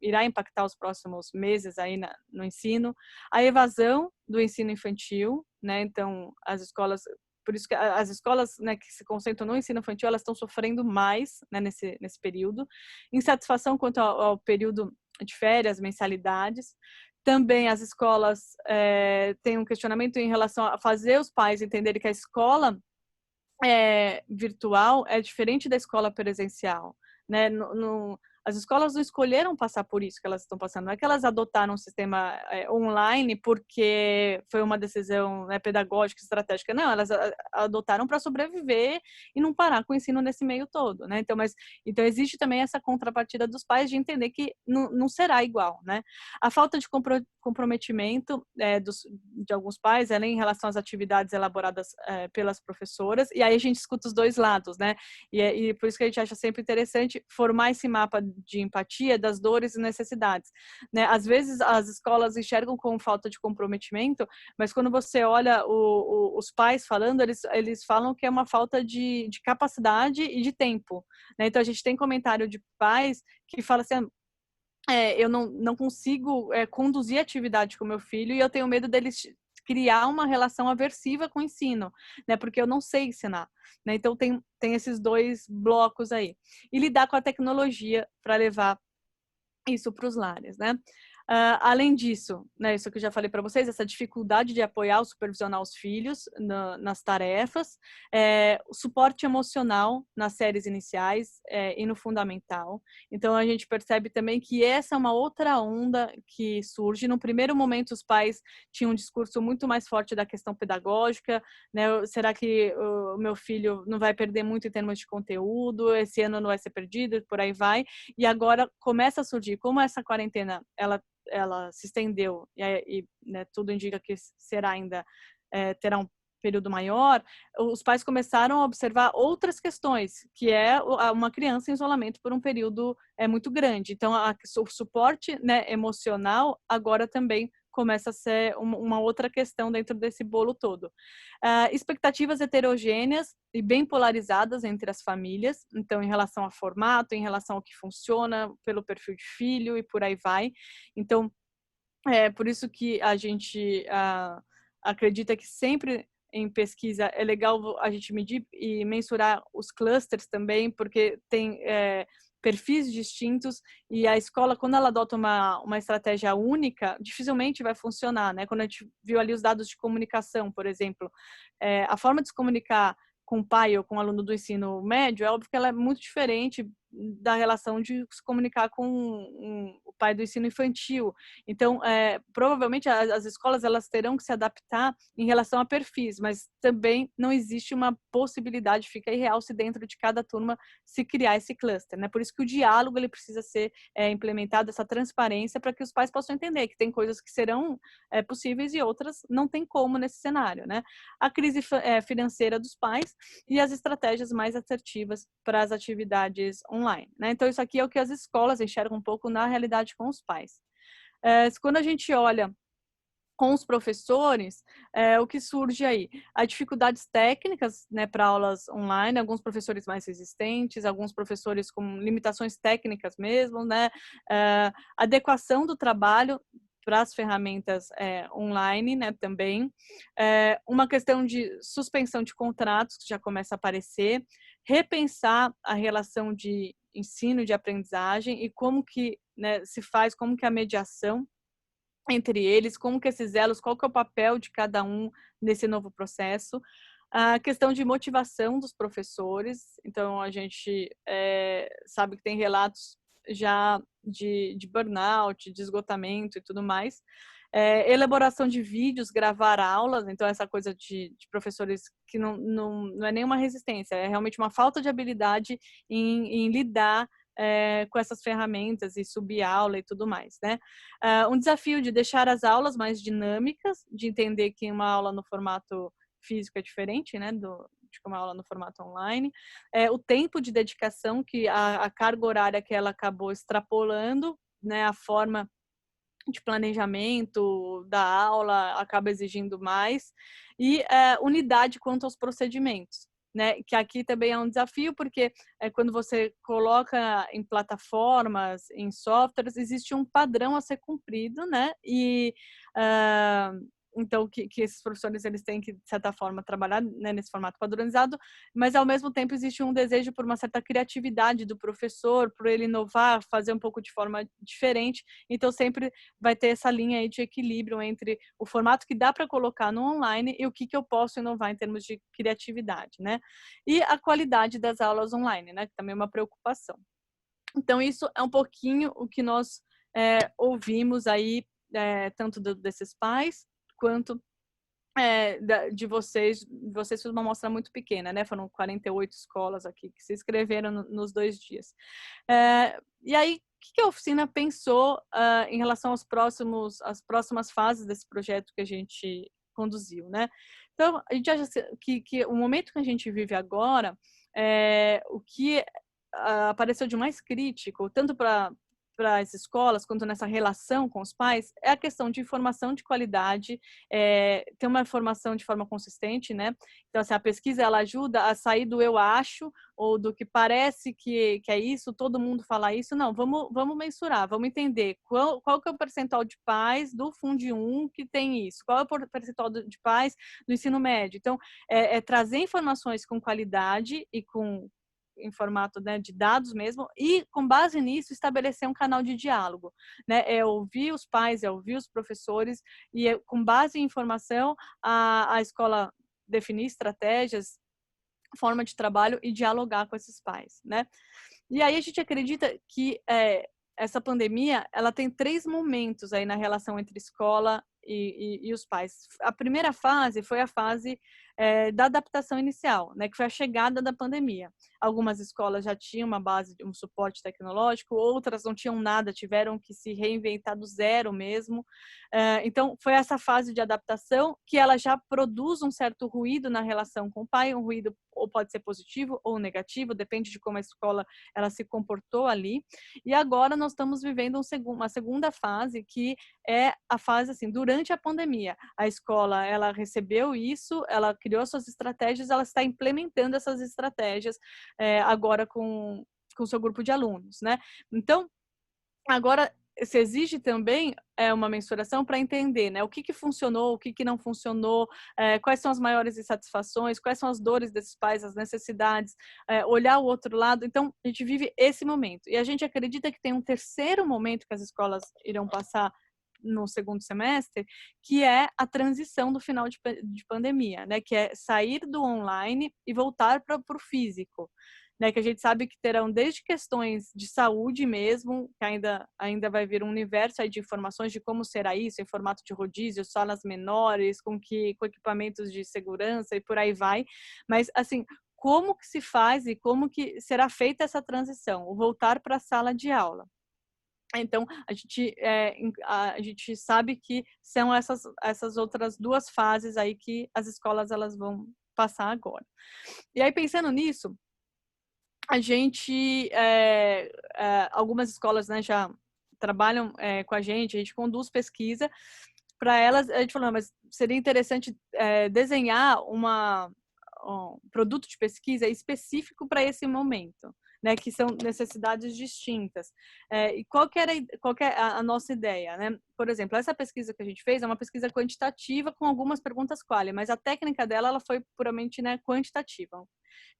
irá impactar os próximos meses aí no ensino. A evasão do ensino infantil, né? Então as escolas, por isso que as escolas, né, que se concentram no ensino infantil, elas estão sofrendo mais, né, nesse período. Insatisfação quanto ao período de férias, mensalidades. Também as escolas têm um questionamento em relação a fazer os pais entenderem que a escola virtual é diferente da escola presencial, né? As escolas não escolheram passar por isso que elas estão passando. Não é que elas adotaram um sistema online porque foi uma decisão, né, pedagógica, estratégica. Não, elas adotaram para sobreviver e não parar com o ensino nesse meio todo, né? Então existe também essa contrapartida dos pais de entender que não será igual, né? A falta de comprometimento de alguns pais, ela em relação às atividades elaboradas pelas professoras, e aí a gente escuta os dois lados, né? E por isso que a gente acha sempre interessante formar esse mapa de empatia das dores e necessidades, né? Às vezes as escolas enxergam com falta de comprometimento, mas quando você olha os pais falando, eles falam que é uma falta de capacidade e de tempo, né? Então a gente tem comentário de pais que falam assim, eu não consigo conduzir a atividade com meu filho e eu tenho medo deles criar uma relação aversiva com o ensino, né? Porque eu não sei ensinar, né? Então tem esses dois blocos aí. E lidar com a tecnologia para levar isso para os lares, né? Além disso, né, isso que eu já falei para vocês, essa dificuldade de apoiar ou supervisionar os filhos nas tarefas, o suporte emocional nas séries iniciais e no fundamental. Então, a gente percebe também que essa é uma outra onda que surge. No primeiro momento, os pais tinham um discurso muito mais forte da questão pedagógica, né? Será que o meu filho não vai perder muito em termos de conteúdo? Esse ano não vai ser perdido? Por aí vai. E agora começa a surgir, como essa quarentena, ela se estendeu e né, tudo indica que será ainda, terá um período maior, os pais começaram a observar outras questões, que é uma criança em isolamento por um período muito grande. Então, o suporte, né, emocional agora também começa a ser uma outra questão dentro desse bolo todo. Expectativas heterogêneas e bem polarizadas entre as famílias, então em relação a formato, em relação ao que funciona, pelo perfil de filho e por aí vai. Então, por isso que a gente acredita que sempre em pesquisa é legal a gente medir e mensurar os clusters também, porque tem perfis distintos e a escola, quando ela adota uma estratégia única, dificilmente vai funcionar, né? Quando a gente viu ali os dados de comunicação, por exemplo, a forma de se comunicar com o pai ou com o aluno do ensino médio, é óbvio que ela é muito diferente da relação de se comunicar com o pai do ensino infantil. Então, provavelmente as escolas elas terão que se adaptar em relação a perfis, mas também não existe uma possibilidade, fica irreal se dentro de cada turma se criar esse cluster, né? Por isso que o diálogo ele precisa ser implementado, essa transparência, para que os pais possam entender que tem coisas que serão possíveis e outras não tem como nesse cenário, né? A crise financeira dos pais e as estratégias mais assertivas para as atividades online, né? Então, isso aqui é o que as escolas enxergam um pouco na realidade com os pais. Quando a gente olha com os professores, o que surge aí? As dificuldades técnicas, né, para aulas online, alguns professores mais resistentes, alguns professores com limitações técnicas mesmo, né? Adequação do trabalho para as ferramentas online, né, também. Uma questão de suspensão de contratos, que já começa a aparecer, repensar a relação de ensino e de aprendizagem e como que, né, se faz, como que a mediação entre eles, como que esses elos, qual que é o papel de cada um nesse novo processo. A questão de motivação dos professores, então a gente sabe que tem relatos já de burnout, de esgotamento e tudo mais. Elaboração de vídeos, gravar aulas, então essa coisa de professores que não é nenhuma resistência, é realmente uma falta de habilidade em lidar com essas ferramentas e subir aula e tudo mais, né? Um desafio de deixar as aulas mais dinâmicas, de entender que uma aula no formato físico é diferente, né, de uma aula no formato online. O tempo de dedicação, que a carga horária que ela acabou extrapolando, né, a forma de planejamento da aula acaba exigindo mais, e unidade quanto aos procedimentos, né? Que aqui também é um desafio, porque quando você coloca em plataformas, em softwares, existe um padrão a ser cumprido, né? E então que esses professores eles têm que de certa forma trabalhar, né, nesse formato padronizado, mas ao mesmo tempo existe um desejo por uma certa criatividade do professor, por ele inovar, fazer um pouco de forma diferente. Então sempre vai ter essa linha aí de equilíbrio entre o formato que dá para colocar no online e o que eu posso inovar em termos de criatividade, né? E a qualidade das aulas online, né? Que também é uma preocupação. Então, isso é um pouquinho o que nós ouvimos aí, tanto desses pais, quanto de vocês fizeram uma amostra muito pequena, né? Foram 48 escolas aqui que se inscreveram nos 2 dias. E aí, o que a oficina pensou em relação às próximas fases desse projeto que a gente conduziu, né? Então, a gente acha que o momento que a gente vive agora, o que apareceu de mais crítico, tanto para as escolas, quanto nessa relação com os pais, é a questão de informação de qualidade, ter uma informação de forma consistente, né? Então, assim, a pesquisa, ela ajuda a sair do eu acho, ou do que parece que é isso, todo mundo fala isso. Não, vamos mensurar, vamos entender qual que é o percentual de pais do Fundi 1 que tem isso, qual é o percentual de pais do ensino médio. Então, trazer informações com qualidade e em formato, né, de dados mesmo, e com base nisso estabelecer um canal de diálogo, né? É ouvir os pais, é ouvir os professores, e com base em informação a escola definir estratégias, forma de trabalho e dialogar com esses pais, né? E aí a gente acredita que essa pandemia, ela tem 3 momentos aí na relação entre escola e os pais. A primeira fase foi a fase da adaptação inicial, né, que foi a chegada da pandemia. Algumas escolas já tinham uma base, um suporte tecnológico, outras não tinham nada, tiveram que se reinventar do zero mesmo. Então, foi essa fase de adaptação que ela já produz um certo ruído na relação com o pai, um ruído ou pode ser positivo ou negativo, depende de como a escola ela se comportou ali. E agora nós estamos vivendo uma segunda fase, que é a fase assim, durante a pandemia. A escola, ela recebeu isso, ela criou suas estratégias, ela está implementando essas estratégias agora com o seu grupo de alunos, né? Então, agora se exige também uma mensuração para entender, né, o que funcionou, o que não funcionou, quais são as maiores insatisfações, quais são as dores desses pais, as necessidades, olhar o outro lado. Então, a gente vive esse momento. E a gente acredita que tem um terceiro momento que as escolas irão passar no segundo semestre, que é a transição do final de pandemia, né, que é sair do online e voltar para o físico. Né, que a gente sabe que terão desde questões de saúde mesmo, que ainda vai vir um universo aí de informações de como será isso, em formato de rodízio, salas menores, com equipamentos de segurança e por aí vai. Mas, assim, como que se faz e como que será feita essa transição, o voltar para a sala de aula? Então, a gente sabe que são essas outras 2 fases aí que as escolas elas vão passar agora. E aí, pensando nisso, a gente, algumas escolas, né, já trabalham com a gente conduz pesquisa para elas. A gente falou, não, mas seria interessante desenhar um produto de pesquisa específico para esse momento, né, que são necessidades distintas. E qual que é a nossa ideia, né? Por exemplo, essa pesquisa que a gente fez é uma pesquisa quantitativa com algumas perguntas quali, mas a técnica dela ela foi puramente, né, quantitativa.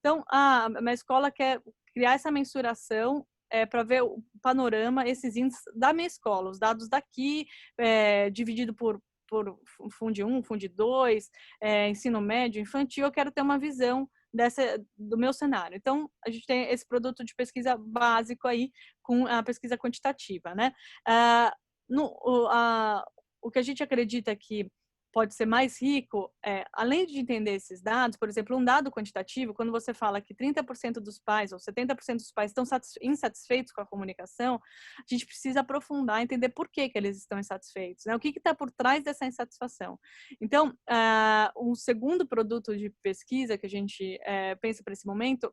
Então, a minha escola quer criar essa mensuração para ver o panorama, esses índices da minha escola, os dados daqui, dividido por por Funde 1, Funde 2, ensino médio, infantil, eu quero ter uma visão do meu cenário. Então, a gente tem esse produto de pesquisa básico aí, com a pesquisa quantitativa, né? O que a gente acredita que pode ser mais rico, além de entender esses dados, por exemplo, um dado quantitativo, quando você fala que 30% dos pais ou 70% dos pais estão insatisfeitos com a comunicação, a gente precisa aprofundar, entender por que eles estão insatisfeitos, né? O que está por trás dessa insatisfação. Então, um segundo produto de pesquisa que a gente pensa para esse momento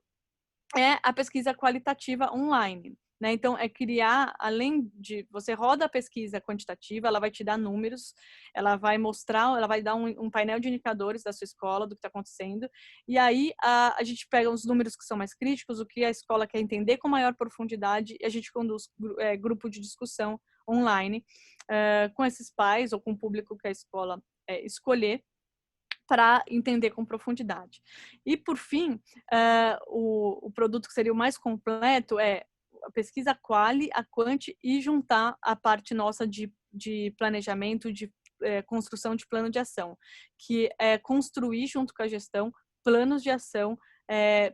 é a pesquisa qualitativa online. Né? Então, é criar, além de você roda a pesquisa quantitativa, ela vai te dar números, ela vai mostrar, ela vai dar um painel de indicadores da sua escola, do que está acontecendo, e aí a gente pega os números que são mais críticos, o que a escola quer entender com maior profundidade, e a gente conduz grupo de discussão online com esses pais ou com o público que a escola escolher, para entender com profundidade. E, por fim, o produto que seria o mais completo é a pesquisa quali, a quanti e juntar a parte nossa de planejamento, de construção de plano de ação, que é construir junto com a gestão planos de ação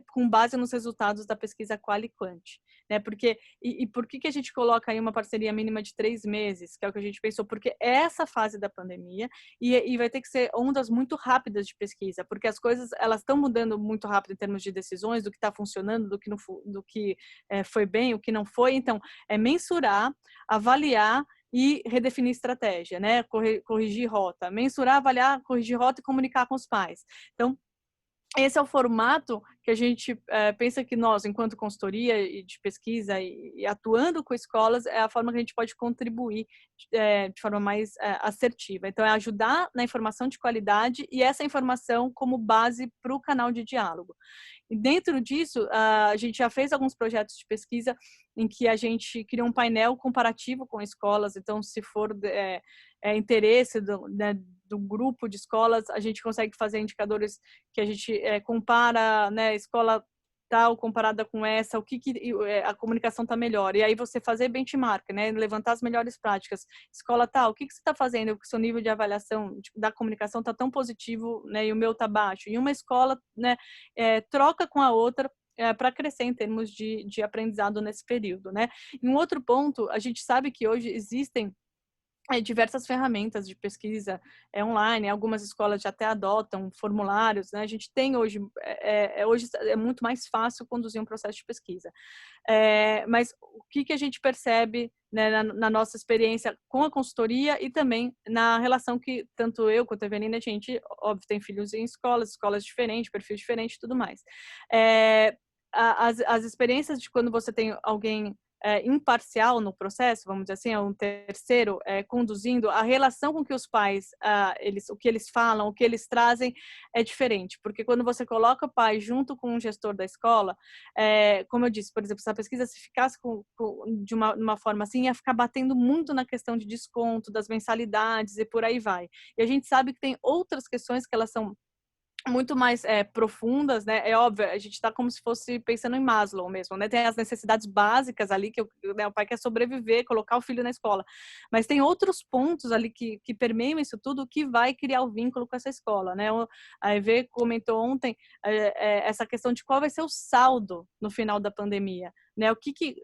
com base nos resultados da pesquisa quali e quanti. Né? Porque, e por que a gente coloca aí uma parceria mínima de 3 meses, que é o que a gente pensou? Porque é essa fase da pandemia e vai ter que ser ondas muito rápidas de pesquisa, porque as coisas elas estão mudando muito rápido em termos de decisões, do que está funcionando, do que foi bem, o que não foi. Então, é mensurar, avaliar e redefinir estratégia, né? Corrigir rota, mensurar, avaliar, corrigir rota e comunicar com os pais. Então, esse é o formato que a gente pensa que nós, enquanto consultoria e de pesquisa e atuando com escolas, é a forma que a gente pode contribuir de forma mais assertiva. Então, é ajudar na informação de qualidade e essa informação como base para o canal de diálogo. E dentro disso, a gente já fez alguns projetos de pesquisa em que a gente cria um painel comparativo com escolas. Então, se for interesse do grupo de escolas, a gente consegue fazer indicadores que a gente compara, né, escola tal comparada com essa, o que a comunicação está melhor. E aí você fazer benchmark, né, levantar as melhores práticas. Escola tal, o que você está fazendo? Que o seu nível de avaliação da comunicação está tão positivo, né, e o meu está baixo. E uma escola, né, troca com a outra para crescer em termos de aprendizado nesse período, né? E um outro ponto, a gente sabe que hoje existem diversas ferramentas de pesquisa online, algumas escolas já até adotam formulários, né? A gente tem hoje, hoje é muito mais fácil conduzir um processo de pesquisa. Mas o que a gente percebe, né, na nossa experiência com a consultoria e também na relação que tanto eu quanto a Evelina, a gente, óbvio, tem filhos em escolas diferentes, perfis diferentes e tudo mais. As experiências de quando você tem alguém imparcial no processo, vamos dizer assim, é um terceiro conduzindo, a relação com que os pais, o que eles falam, o que eles trazem é diferente, porque quando você coloca o pai junto com um gestor da escola, como eu disse, por exemplo, se a pesquisa se ficasse de uma forma assim, ia ficar batendo muito na questão de desconto, das mensalidades e por aí vai. E a gente sabe que tem outras questões que elas são muito mais profundas, né? É óbvio, a gente está como se fosse pensando em Maslow mesmo, né? Tem as necessidades básicas ali que o pai quer sobreviver, colocar o filho na escola, mas tem outros pontos ali que permeiam isso tudo que vai criar o vínculo com essa escola, né? A EV comentou ontem essa questão de qual vai ser o saldo no final da pandemia, né?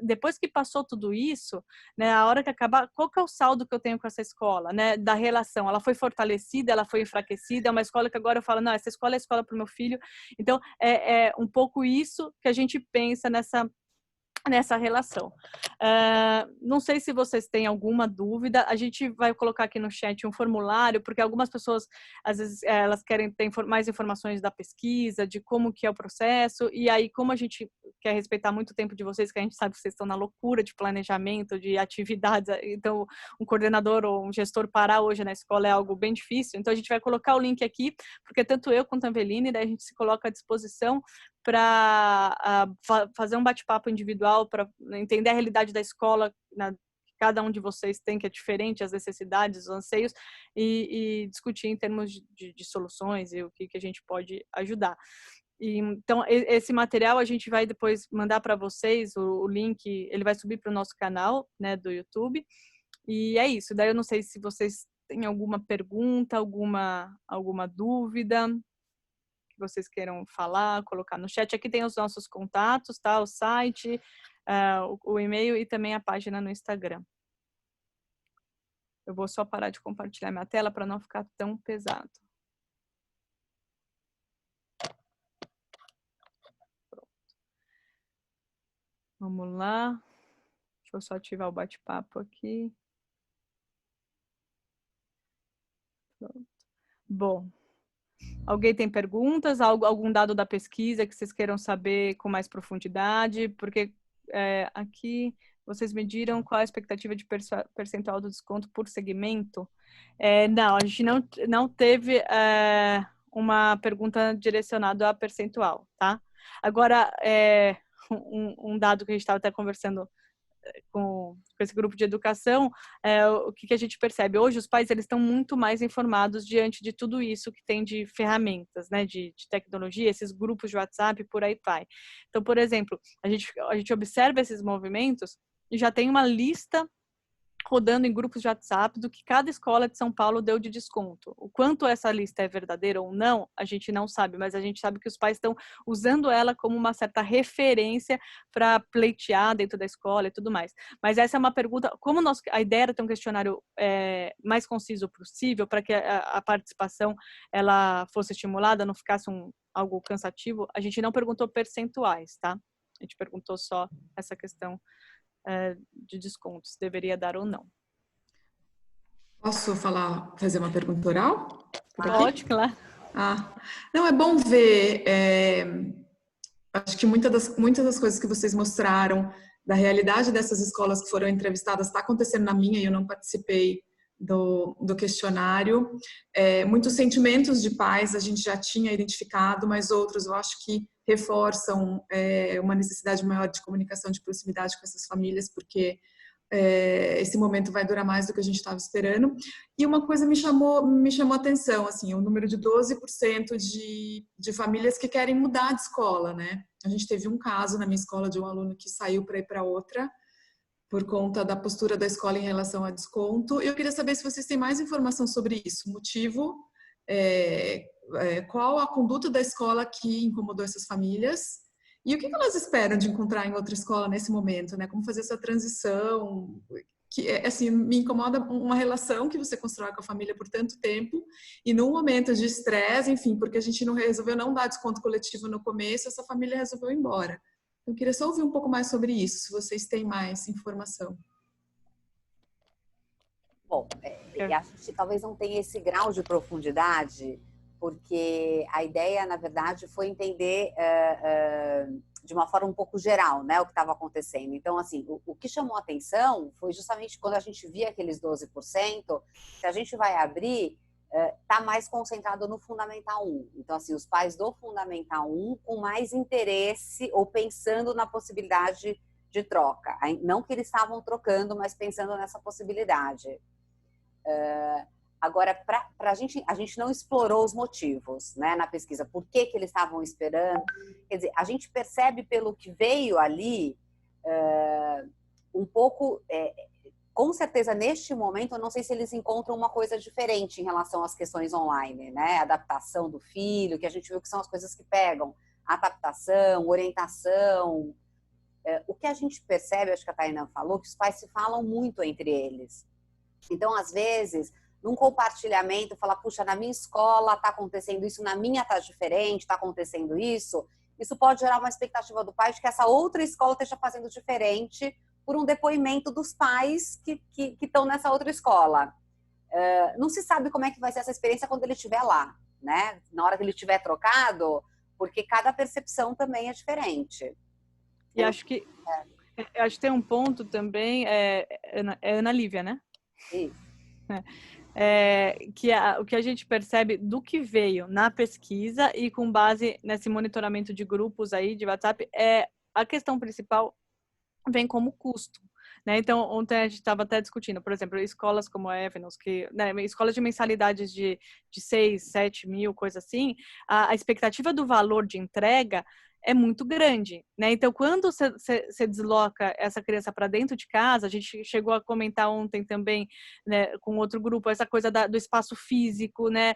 Depois que passou tudo isso, né? A hora que acabar, qual que é o saldo que eu tenho com essa escola, né? Da relação, ela foi fortalecida, ela foi enfraquecida, é uma escola que agora eu falo, não, essa escola é a escola para o meu filho. Então, é um pouco isso que a gente pensa nessa relação. Não sei se vocês têm alguma dúvida, a gente vai colocar aqui no chat um formulário, porque algumas pessoas, às vezes, elas querem ter mais informações da pesquisa, de como que é o processo, e aí, como a gente quer respeitar muito o tempo de vocês, que a gente sabe que vocês estão na loucura de planejamento, de atividades, então um coordenador ou um gestor parar hoje na escola é algo bem difícil, então a gente vai colocar o link aqui, porque tanto eu quanto a Eveline, daí a gente se coloca à disposição para fazer um bate-papo individual, para entender a realidade da escola, que cada um de vocês tem, que é diferente, as necessidades, os anseios, e discutir em termos de soluções e o que a gente pode ajudar. Então, esse material a gente vai depois mandar para vocês, o link, ele vai subir para o nosso canal, né, do YouTube, e é isso. Daí eu não sei se vocês têm alguma pergunta, alguma dúvida que vocês queiram falar, colocar no chat. Aqui tem os nossos contatos, tá? O site, o e-mail e também a página no Instagram. Eu vou só parar de compartilhar minha tela para não ficar tão pesado. Pronto. Vamos lá. Deixa eu só ativar o bate-papo aqui. Pronto. Bom, alguém tem perguntas? Algum dado da pesquisa que vocês queiram saber com mais profundidade? Porque aqui vocês mediram qual a expectativa de percentual do desconto por segmento? Não, a gente não teve uma pergunta direcionada a percentual, tá? Agora, um dado que a gente estava até conversando com esse grupo de educação, o que a gente percebe? Hoje os pais eles estão muito mais informados diante de tudo isso que tem de ferramentas, né, de tecnologia, esses grupos de WhatsApp, por aí vai. Então, por exemplo, a gente observa esses movimentos e já tem uma lista rodando em grupos de WhatsApp do que cada escola de São Paulo deu de desconto. O quanto essa lista é verdadeira ou não, a gente não sabe, mas a gente sabe que os pais estão usando ela como uma certa referência para pleitear dentro da escola e tudo mais. Mas essa é uma pergunta, como a ideia era ter um questionário mais conciso possível, para que a participação ela fosse estimulada, não ficasse algo cansativo, a gente não perguntou percentuais, tá? A gente perguntou só essa questão de descontos, deveria dar ou não. Posso fazer uma pergunta oral? Pode, claro. Não, é bom ver, acho que muitas das coisas que vocês mostraram da realidade dessas escolas que foram entrevistadas está acontecendo na minha e eu não participei do questionário. Muitos sentimentos de pais a gente já tinha identificado, mas outros eu acho que reforçam uma necessidade maior de comunicação, de proximidade com essas famílias, porque esse momento vai durar mais do que a gente estava esperando. E uma coisa me chamou a atenção, assim, o número de 12% de famílias que querem mudar de escola, né? A gente teve um caso na minha escola de um aluno que saiu para ir para outra, por conta da postura da escola em relação a desconto. Eu queria saber se vocês têm mais informação sobre isso, o motivo, qual a conduta da escola que incomodou essas famílias e o que elas esperam de encontrar em outra escola nesse momento, né? Como fazer essa transição, que assim, me incomoda uma relação que você constrói com a família por tanto tempo e num momento de estresse, enfim, porque a gente resolveu não dar desconto coletivo no começo, essa família resolveu ir embora. Eu queria só ouvir um pouco mais sobre isso, se vocês têm mais informação. Bom, a gente talvez não tenha esse grau de profundidade, porque a ideia, na verdade, foi entender de uma forma um pouco geral, né, o que estava acontecendo. Então, assim, o que chamou a atenção foi justamente quando a gente via aqueles 12%, se a gente vai abrir, está mais concentrado no Fundamental 1. Então, assim, os pais do Fundamental 1 com mais interesse ou pensando na possibilidade de troca. Não que eles estavam trocando, mas pensando nessa possibilidade. Agora, a gente não explorou os motivos, né, na pesquisa. Por que eles estavam esperando? Quer dizer, a gente percebe pelo que veio ali um pouco... com certeza, neste momento, eu não sei se eles encontram uma coisa diferente em relação às questões online, né? Adaptação do filho, que a gente viu que são as coisas que pegam. Adaptação, orientação. O que a gente percebe, acho que a Tainá falou, que os pais se falam muito entre eles. Então, às vezes, num compartilhamento, fala, puxa, na minha escola está acontecendo isso, na minha está diferente, está acontecendo isso. Isso pode gerar uma expectativa do pai de que essa outra escola esteja fazendo diferente por um depoimento dos pais que estão nessa outra escola. Não se sabe como é que vai ser essa experiência quando ele estiver lá, né? Na hora que ele estiver trocado, porque cada percepção também é diferente. E acho que tem um ponto também, Ana Lívia, né? Isso. O que a gente percebe do que veio na pesquisa e com base nesse monitoramento de grupos aí de WhatsApp, a questão principal vem como custo, né? Então, ontem a gente estava até discutindo, por exemplo, escolas como a Evenos, escolas de mensalidades de 6, 7 mil, coisa assim, a expectativa do valor de entrega é muito grande, né? Então, quando você desloca essa criança para dentro de casa, a gente chegou a comentar ontem também, né, com outro grupo, essa coisa do espaço físico, né?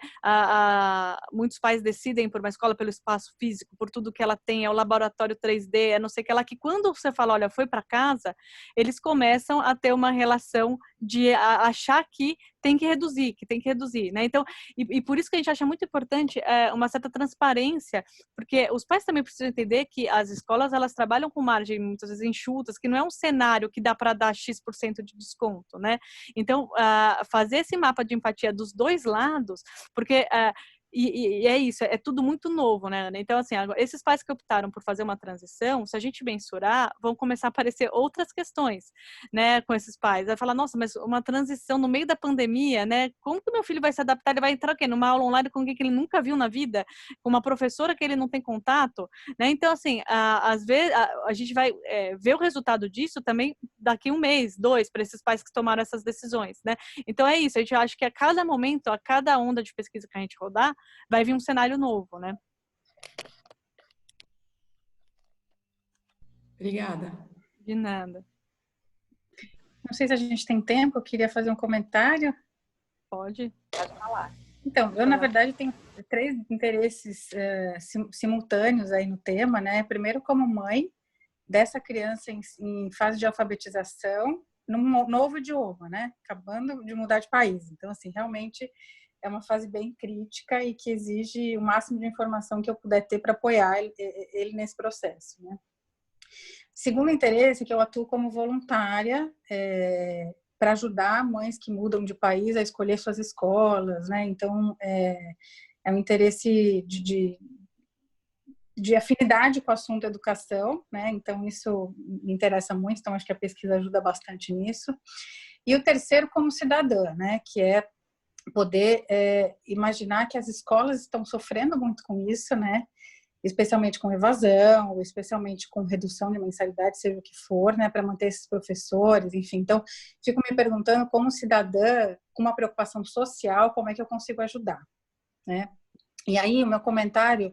Muitos pais decidem por uma escola pelo espaço físico, por tudo que ela tem, é o laboratório 3D, é não sei o que lá, que quando você fala, olha, foi para casa, eles começam a ter uma relação de achar que tem que reduzir, né? Então, e por isso que a gente acha muito importante uma certa transparência, porque os pais também precisam entender que as escolas, elas trabalham com margem, muitas vezes, enxutas, que não é um cenário que dá para dar X% de desconto, né? Então, fazer esse mapa de empatia dos dois lados, porque... E é isso, é tudo muito novo, né, Ana? Então, assim, agora, esses pais que optaram por fazer uma transição, se a gente mensurar, vão começar a aparecer outras questões, né, com esses pais. Vai falar, nossa, mas uma transição no meio da pandemia, né? Como que meu filho vai se adaptar? Ele vai entrar o quê? Numa aula online com alguém que ele nunca viu na vida? Com uma professora que ele não tem contato? Né? Então, assim, às vezes, a gente vai ver o resultado disso também daqui 1 mês, 2, para esses pais que tomaram essas decisões, né? Então, é isso. A gente acha que a cada momento, a cada onda de pesquisa que a gente rodar, vai vir um cenário novo, né? Obrigada. De nada. Não sei se a gente tem tempo, eu queria fazer um comentário. Pode falar. Então, eu, na verdade, tenho 3 interesses simultâneos aí no tema, né? Primeiro, como mãe dessa criança em fase de alfabetização, num novo idioma, né? Acabando de mudar de país. Então, assim, realmente é uma fase bem crítica e que exige o máximo de informação que eu puder ter para apoiar ele nesse processo, né? Segundo interesse, que eu atuo como voluntária para ajudar mães que mudam de país a escolher suas escolas, né? Então, é um interesse de afinidade com o assunto educação, né? Então, isso me interessa muito, então acho que a pesquisa ajuda bastante nisso. E o terceiro, como cidadã, né? Que é poder imaginar que as escolas estão sofrendo muito com isso, né? Especialmente com evasão, especialmente com redução de mensalidade, seja o que for, né, para manter esses professores, enfim. Então, fico me perguntando, como cidadã, com uma preocupação social, como é que eu consigo ajudar, né? E aí, o meu comentário,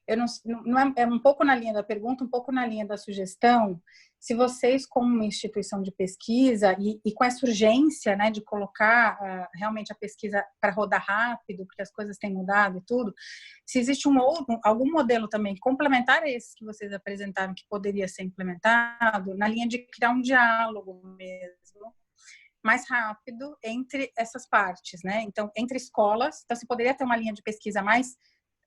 é um pouco na linha da pergunta, um pouco na linha da sugestão, se vocês, como uma instituição de pesquisa, e com essa urgência, né, de colocar realmente a pesquisa para rodar rápido, porque as coisas têm mudado e tudo, se existe algum modelo também complementar a esses que vocês apresentaram, que poderia ser implementado, na linha de criar um diálogo mesmo, mais rápido entre essas partes, né? Então, entre escolas, então se poderia ter uma linha de pesquisa mais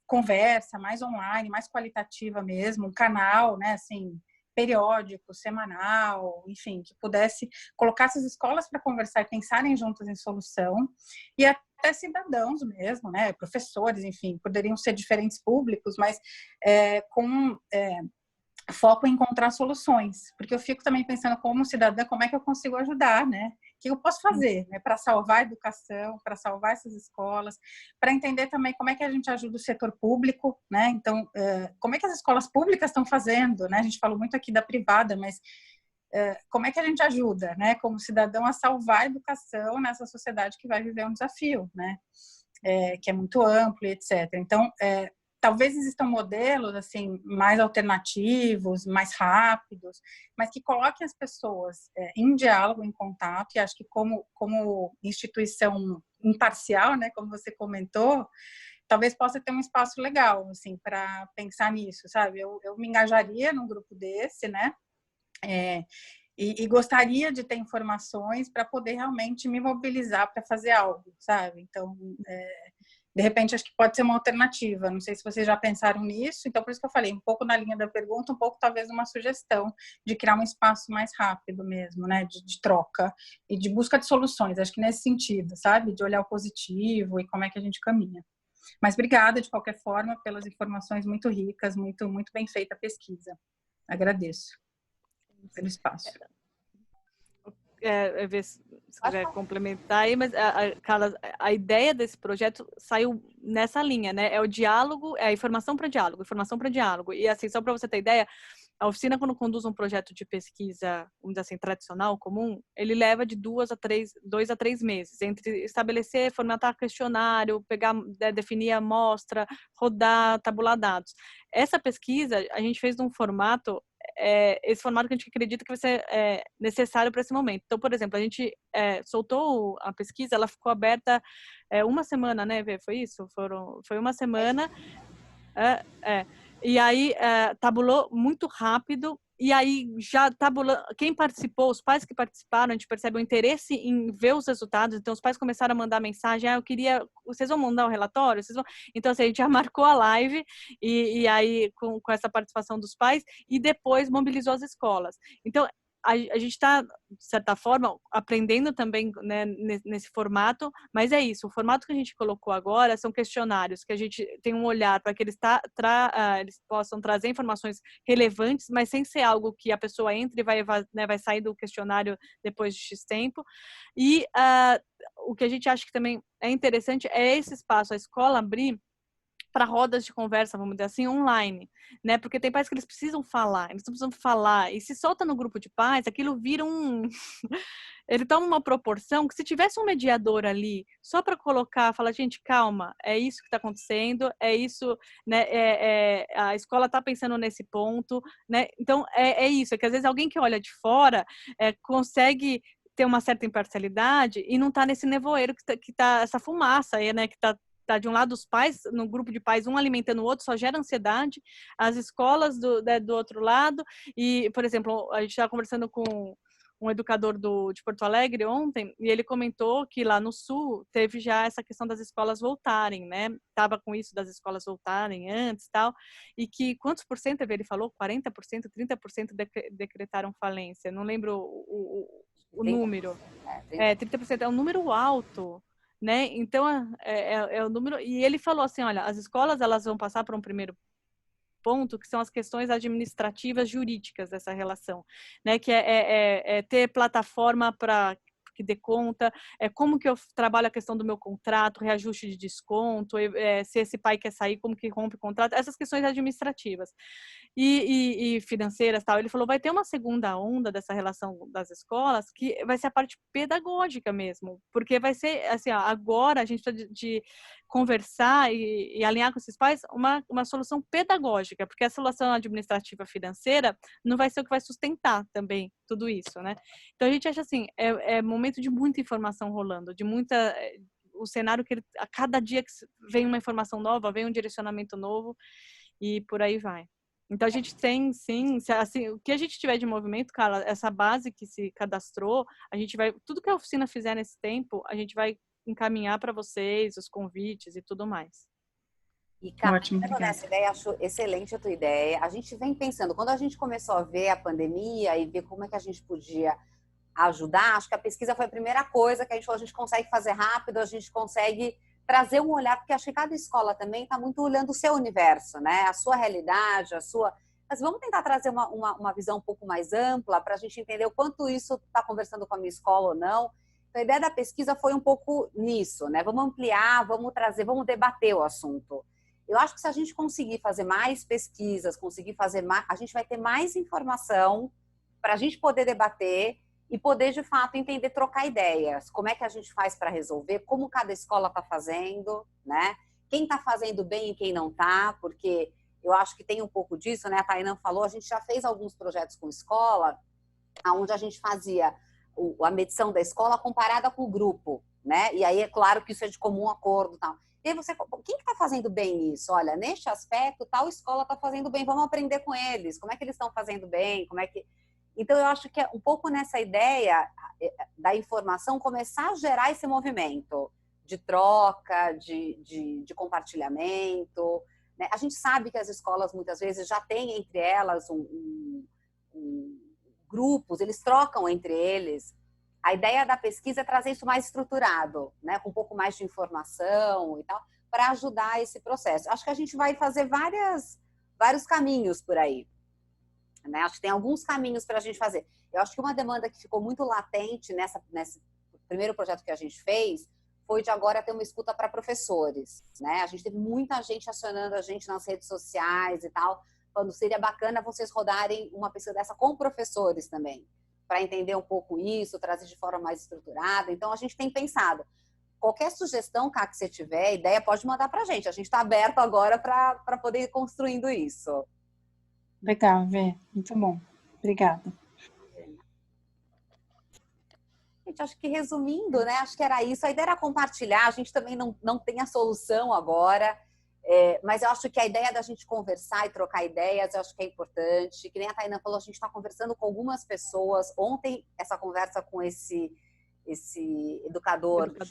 conversa, mais online, mais qualitativa mesmo, um canal, né, assim, periódico, semanal, enfim, que pudesse colocar essas escolas para conversar e pensarem juntas em solução, e até cidadãos mesmo, né, professores, enfim, poderiam ser diferentes públicos, mas com foco em encontrar soluções, porque eu fico também pensando como cidadã, como é que eu consigo ajudar, né? O que eu posso fazer, né, para salvar a educação, para salvar essas escolas, para entender também como é que a gente ajuda o setor público, né? Então, como é que as escolas públicas estão fazendo, né? A gente falou muito aqui da privada, mas como é que a gente ajuda, né, como cidadão, a salvar a educação nessa sociedade que vai viver um desafio, né? Que é muito amplo, etc. Então, talvez existam modelos assim mais alternativos, mais rápidos, mas que coloquem as pessoas em diálogo, em contato. E acho que como instituição imparcial, né, como você comentou, talvez possa ter um espaço legal assim para pensar nisso, sabe? Eu me engajaria num grupo desse, né? E gostaria de ter informações para poder realmente me mobilizar para fazer algo, sabe? Então, de repente, acho que pode ser uma alternativa. Não sei se vocês já pensaram nisso, então por isso que eu falei, um pouco na linha da pergunta, um pouco talvez uma sugestão de criar um espaço mais rápido mesmo, né? De troca e de busca de soluções. Acho que nesse sentido, sabe? De olhar o positivo e como é que a gente caminha. Mas obrigada, de qualquer forma, pelas informações muito ricas, muito, muito bem feita a pesquisa. Agradeço pelo espaço. Ver se quiser complementar aí, mas Carla, a ideia desse projeto saiu nessa linha, né? É o diálogo, é a informação para diálogo, e assim, só para você ter ideia, A oficina, quando conduz um projeto de pesquisa, vamos dizer assim, tradicional, comum, ele leva de 2 a 3 meses, entre estabelecer, formatar questionário, definir a amostra, rodar, tabular dados. Essa pesquisa, a gente fez num formato, esse formato que a gente acredita que vai ser necessário para esse momento. Então, por exemplo, a gente soltou a pesquisa, ela ficou aberta uma semana, né, Vê? Foi isso? Foi uma semana. E aí tabulou muito rápido, e aí já tabulou, quem participou, os pais que participaram, a gente percebe o interesse em ver os resultados, então os pais começaram a mandar mensagem, eu queria, vocês vão mandar o relatório? Então assim, a gente já marcou a live, e aí com essa participação dos pais, e depois mobilizou as escolas. Então, a gente está, de certa forma, aprendendo também, né, nesse formato, mas é isso, o formato que a gente colocou agora são questionários, que a gente tem um olhar para que eles possam trazer informações relevantes, mas sem ser algo que a pessoa entre e vai sair do questionário depois de X tempo. E o que a gente acha que também é interessante é esse espaço, a escola abrir para rodas de conversa, vamos dizer assim, online, né? Porque tem pais que eles precisam falar, e se solta no grupo de pais, aquilo vira ele toma uma proporção que se tivesse um mediador ali, só para falar, gente, calma, é isso que está acontecendo, é isso, né? A escola está pensando nesse ponto, né? Então, é isso, que às vezes alguém que olha de fora consegue ter uma certa imparcialidade e não está nesse nevoeiro que tá essa fumaça aí, né? Que tá de um lado os pais, no grupo de pais, um alimentando o outro, só gera ansiedade, as escolas do outro lado, e, por exemplo, a gente estava conversando com um educador de Porto Alegre ontem, e ele comentou que lá no Sul teve já essa questão das escolas voltarem, né? Tava com isso das escolas voltarem antes e tal, e que quantos por cento, ele falou? 40%, 30% decretaram falência, não lembro o número. 30% é um número alto, né? Então é o número, e ele falou assim, olha, as escolas elas vão passar por um primeiro ponto, que são as questões administrativas jurídicas dessa relação, né? Que é ter plataforma para que dê conta, como que eu trabalho a questão do meu contrato, reajuste de desconto, se esse pai quer sair, como que rompe o contrato, essas questões administrativas e financeiras, tal. Ele falou, vai ter uma segunda onda dessa relação das escolas, que vai ser a parte pedagógica mesmo, porque vai ser, assim, ó, agora a gente precisa de conversar e alinhar com esses pais uma solução pedagógica, porque a solução administrativa financeira não vai ser o que vai sustentar também tudo isso, né? Então a gente acha assim, é momento de muita informação rolando, de muita o cenário que a cada dia que vem uma informação nova, vem um direcionamento novo e por aí vai. Então a gente tem, sim, assim, o que a gente tiver de movimento, cara, essa base que se cadastrou, a gente vai, tudo que a oficina fizer nesse tempo, a gente vai encaminhar para vocês os convites e tudo mais. E, Carla, nessa ideia, acho excelente a tua ideia. A gente vem pensando, quando a gente começou a ver a pandemia e ver como é que a gente podia ajudar, acho que a pesquisa foi a primeira coisa que a gente falou, a gente consegue fazer rápido, a gente consegue trazer um olhar, porque acho que cada escola também está muito olhando o seu universo, né? A sua realidade, a sua... Mas vamos tentar trazer uma visão um pouco mais ampla para a gente entender o quanto isso está conversando com a minha escola ou não. Então, a ideia da pesquisa foi um pouco nisso, né? Vamos ampliar, vamos trazer, vamos debater o assunto. Eu acho que se a gente conseguir fazer mais pesquisas, conseguir fazer mais, a gente vai ter mais informação para a gente poder debater e poder, de fato, entender, trocar ideias. Como é que a gente faz para resolver, como cada escola está fazendo, né? Quem está fazendo bem e quem não está, porque eu acho que tem um pouco disso, né? A Tainan falou, a gente já fez alguns projetos com escola, onde a gente fazia a medição da escola comparada com o grupo, né? E aí é claro que isso é de comum acordo e tal. E aí você, quem que está fazendo bem isso? Olha, neste aspecto, tal escola está fazendo bem, vamos aprender com eles. Como é que eles estão fazendo bem? Como é que... Então, eu acho que é um pouco nessa ideia da informação começar a gerar esse movimento de troca, de compartilhamento. Né? A gente sabe que as escolas, muitas vezes, já têm entre elas grupos, eles trocam entre eles. A ideia da pesquisa é trazer isso mais estruturado, né? Com um pouco mais de informação e tal, para ajudar esse processo. Acho que a gente vai fazer vários caminhos por aí. Né? Acho que tem alguns caminhos para a gente fazer. Eu acho que uma demanda que ficou muito latente nesse primeiro projeto que a gente fez foi de agora ter uma escuta para professores. Né? A gente teve muita gente acionando a gente nas redes sociais e tal, falando, seria bacana vocês rodarem uma pesquisa dessa com professores também, para entender um pouco isso, trazer de forma mais estruturada. Então, a gente tem pensado. Qualquer sugestão, Cá, que você tiver, ideia, pode mandar para a gente. A gente está aberto agora para poder ir construindo isso. Legal, Vê. Muito bom. Obrigada. Gente, acho que resumindo, né? Acho que era isso. A ideia era compartilhar. A gente também não tem a solução agora, mas eu acho que a ideia da gente conversar e trocar ideias, eu acho que é importante. Que nem a Tainá falou, a gente está conversando com algumas pessoas. Ontem, essa conversa com esse educador. Do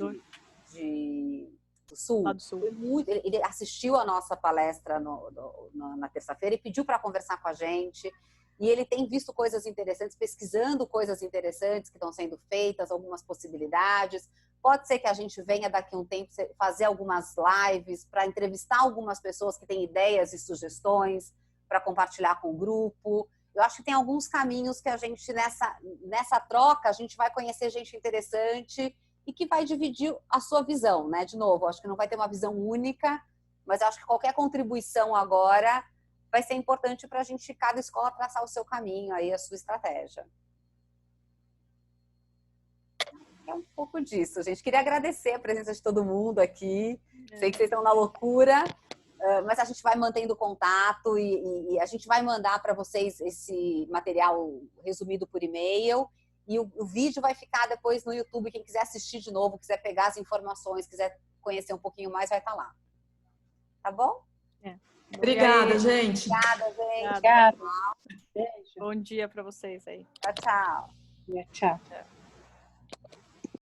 Sul. Lá do Sul. Ele assistiu a nossa palestra na terça-feira e pediu para conversar com a gente. E ele tem visto coisas interessantes, pesquisando coisas interessantes que estão sendo feitas, algumas possibilidades. Pode ser que a gente venha daqui a um tempo fazer algumas lives para entrevistar algumas pessoas que têm ideias e sugestões para compartilhar com o grupo. Eu acho que tem alguns caminhos que a gente, nessa troca, a gente vai conhecer gente interessante e que vai dividir a sua visão, né? De novo, acho que não vai ter uma visão única, mas acho que qualquer contribuição agora vai ser importante para a gente, cada escola, traçar o seu caminho, aí a sua estratégia. É um pouco disso, gente. Queria agradecer a presença de todo mundo aqui. Sei que vocês estão na loucura, mas a gente vai mantendo contato e a gente vai mandar para vocês esse material resumido por e-mail. E o vídeo vai ficar depois no YouTube. Quem quiser assistir de novo, quiser pegar as informações, quiser conhecer um pouquinho mais, vai estar lá. Tá bom? Obrigada, gente. Obrigada, gente. Obrigada. Beijo. Bom dia para vocês aí. Tchau, tchau. Tchau.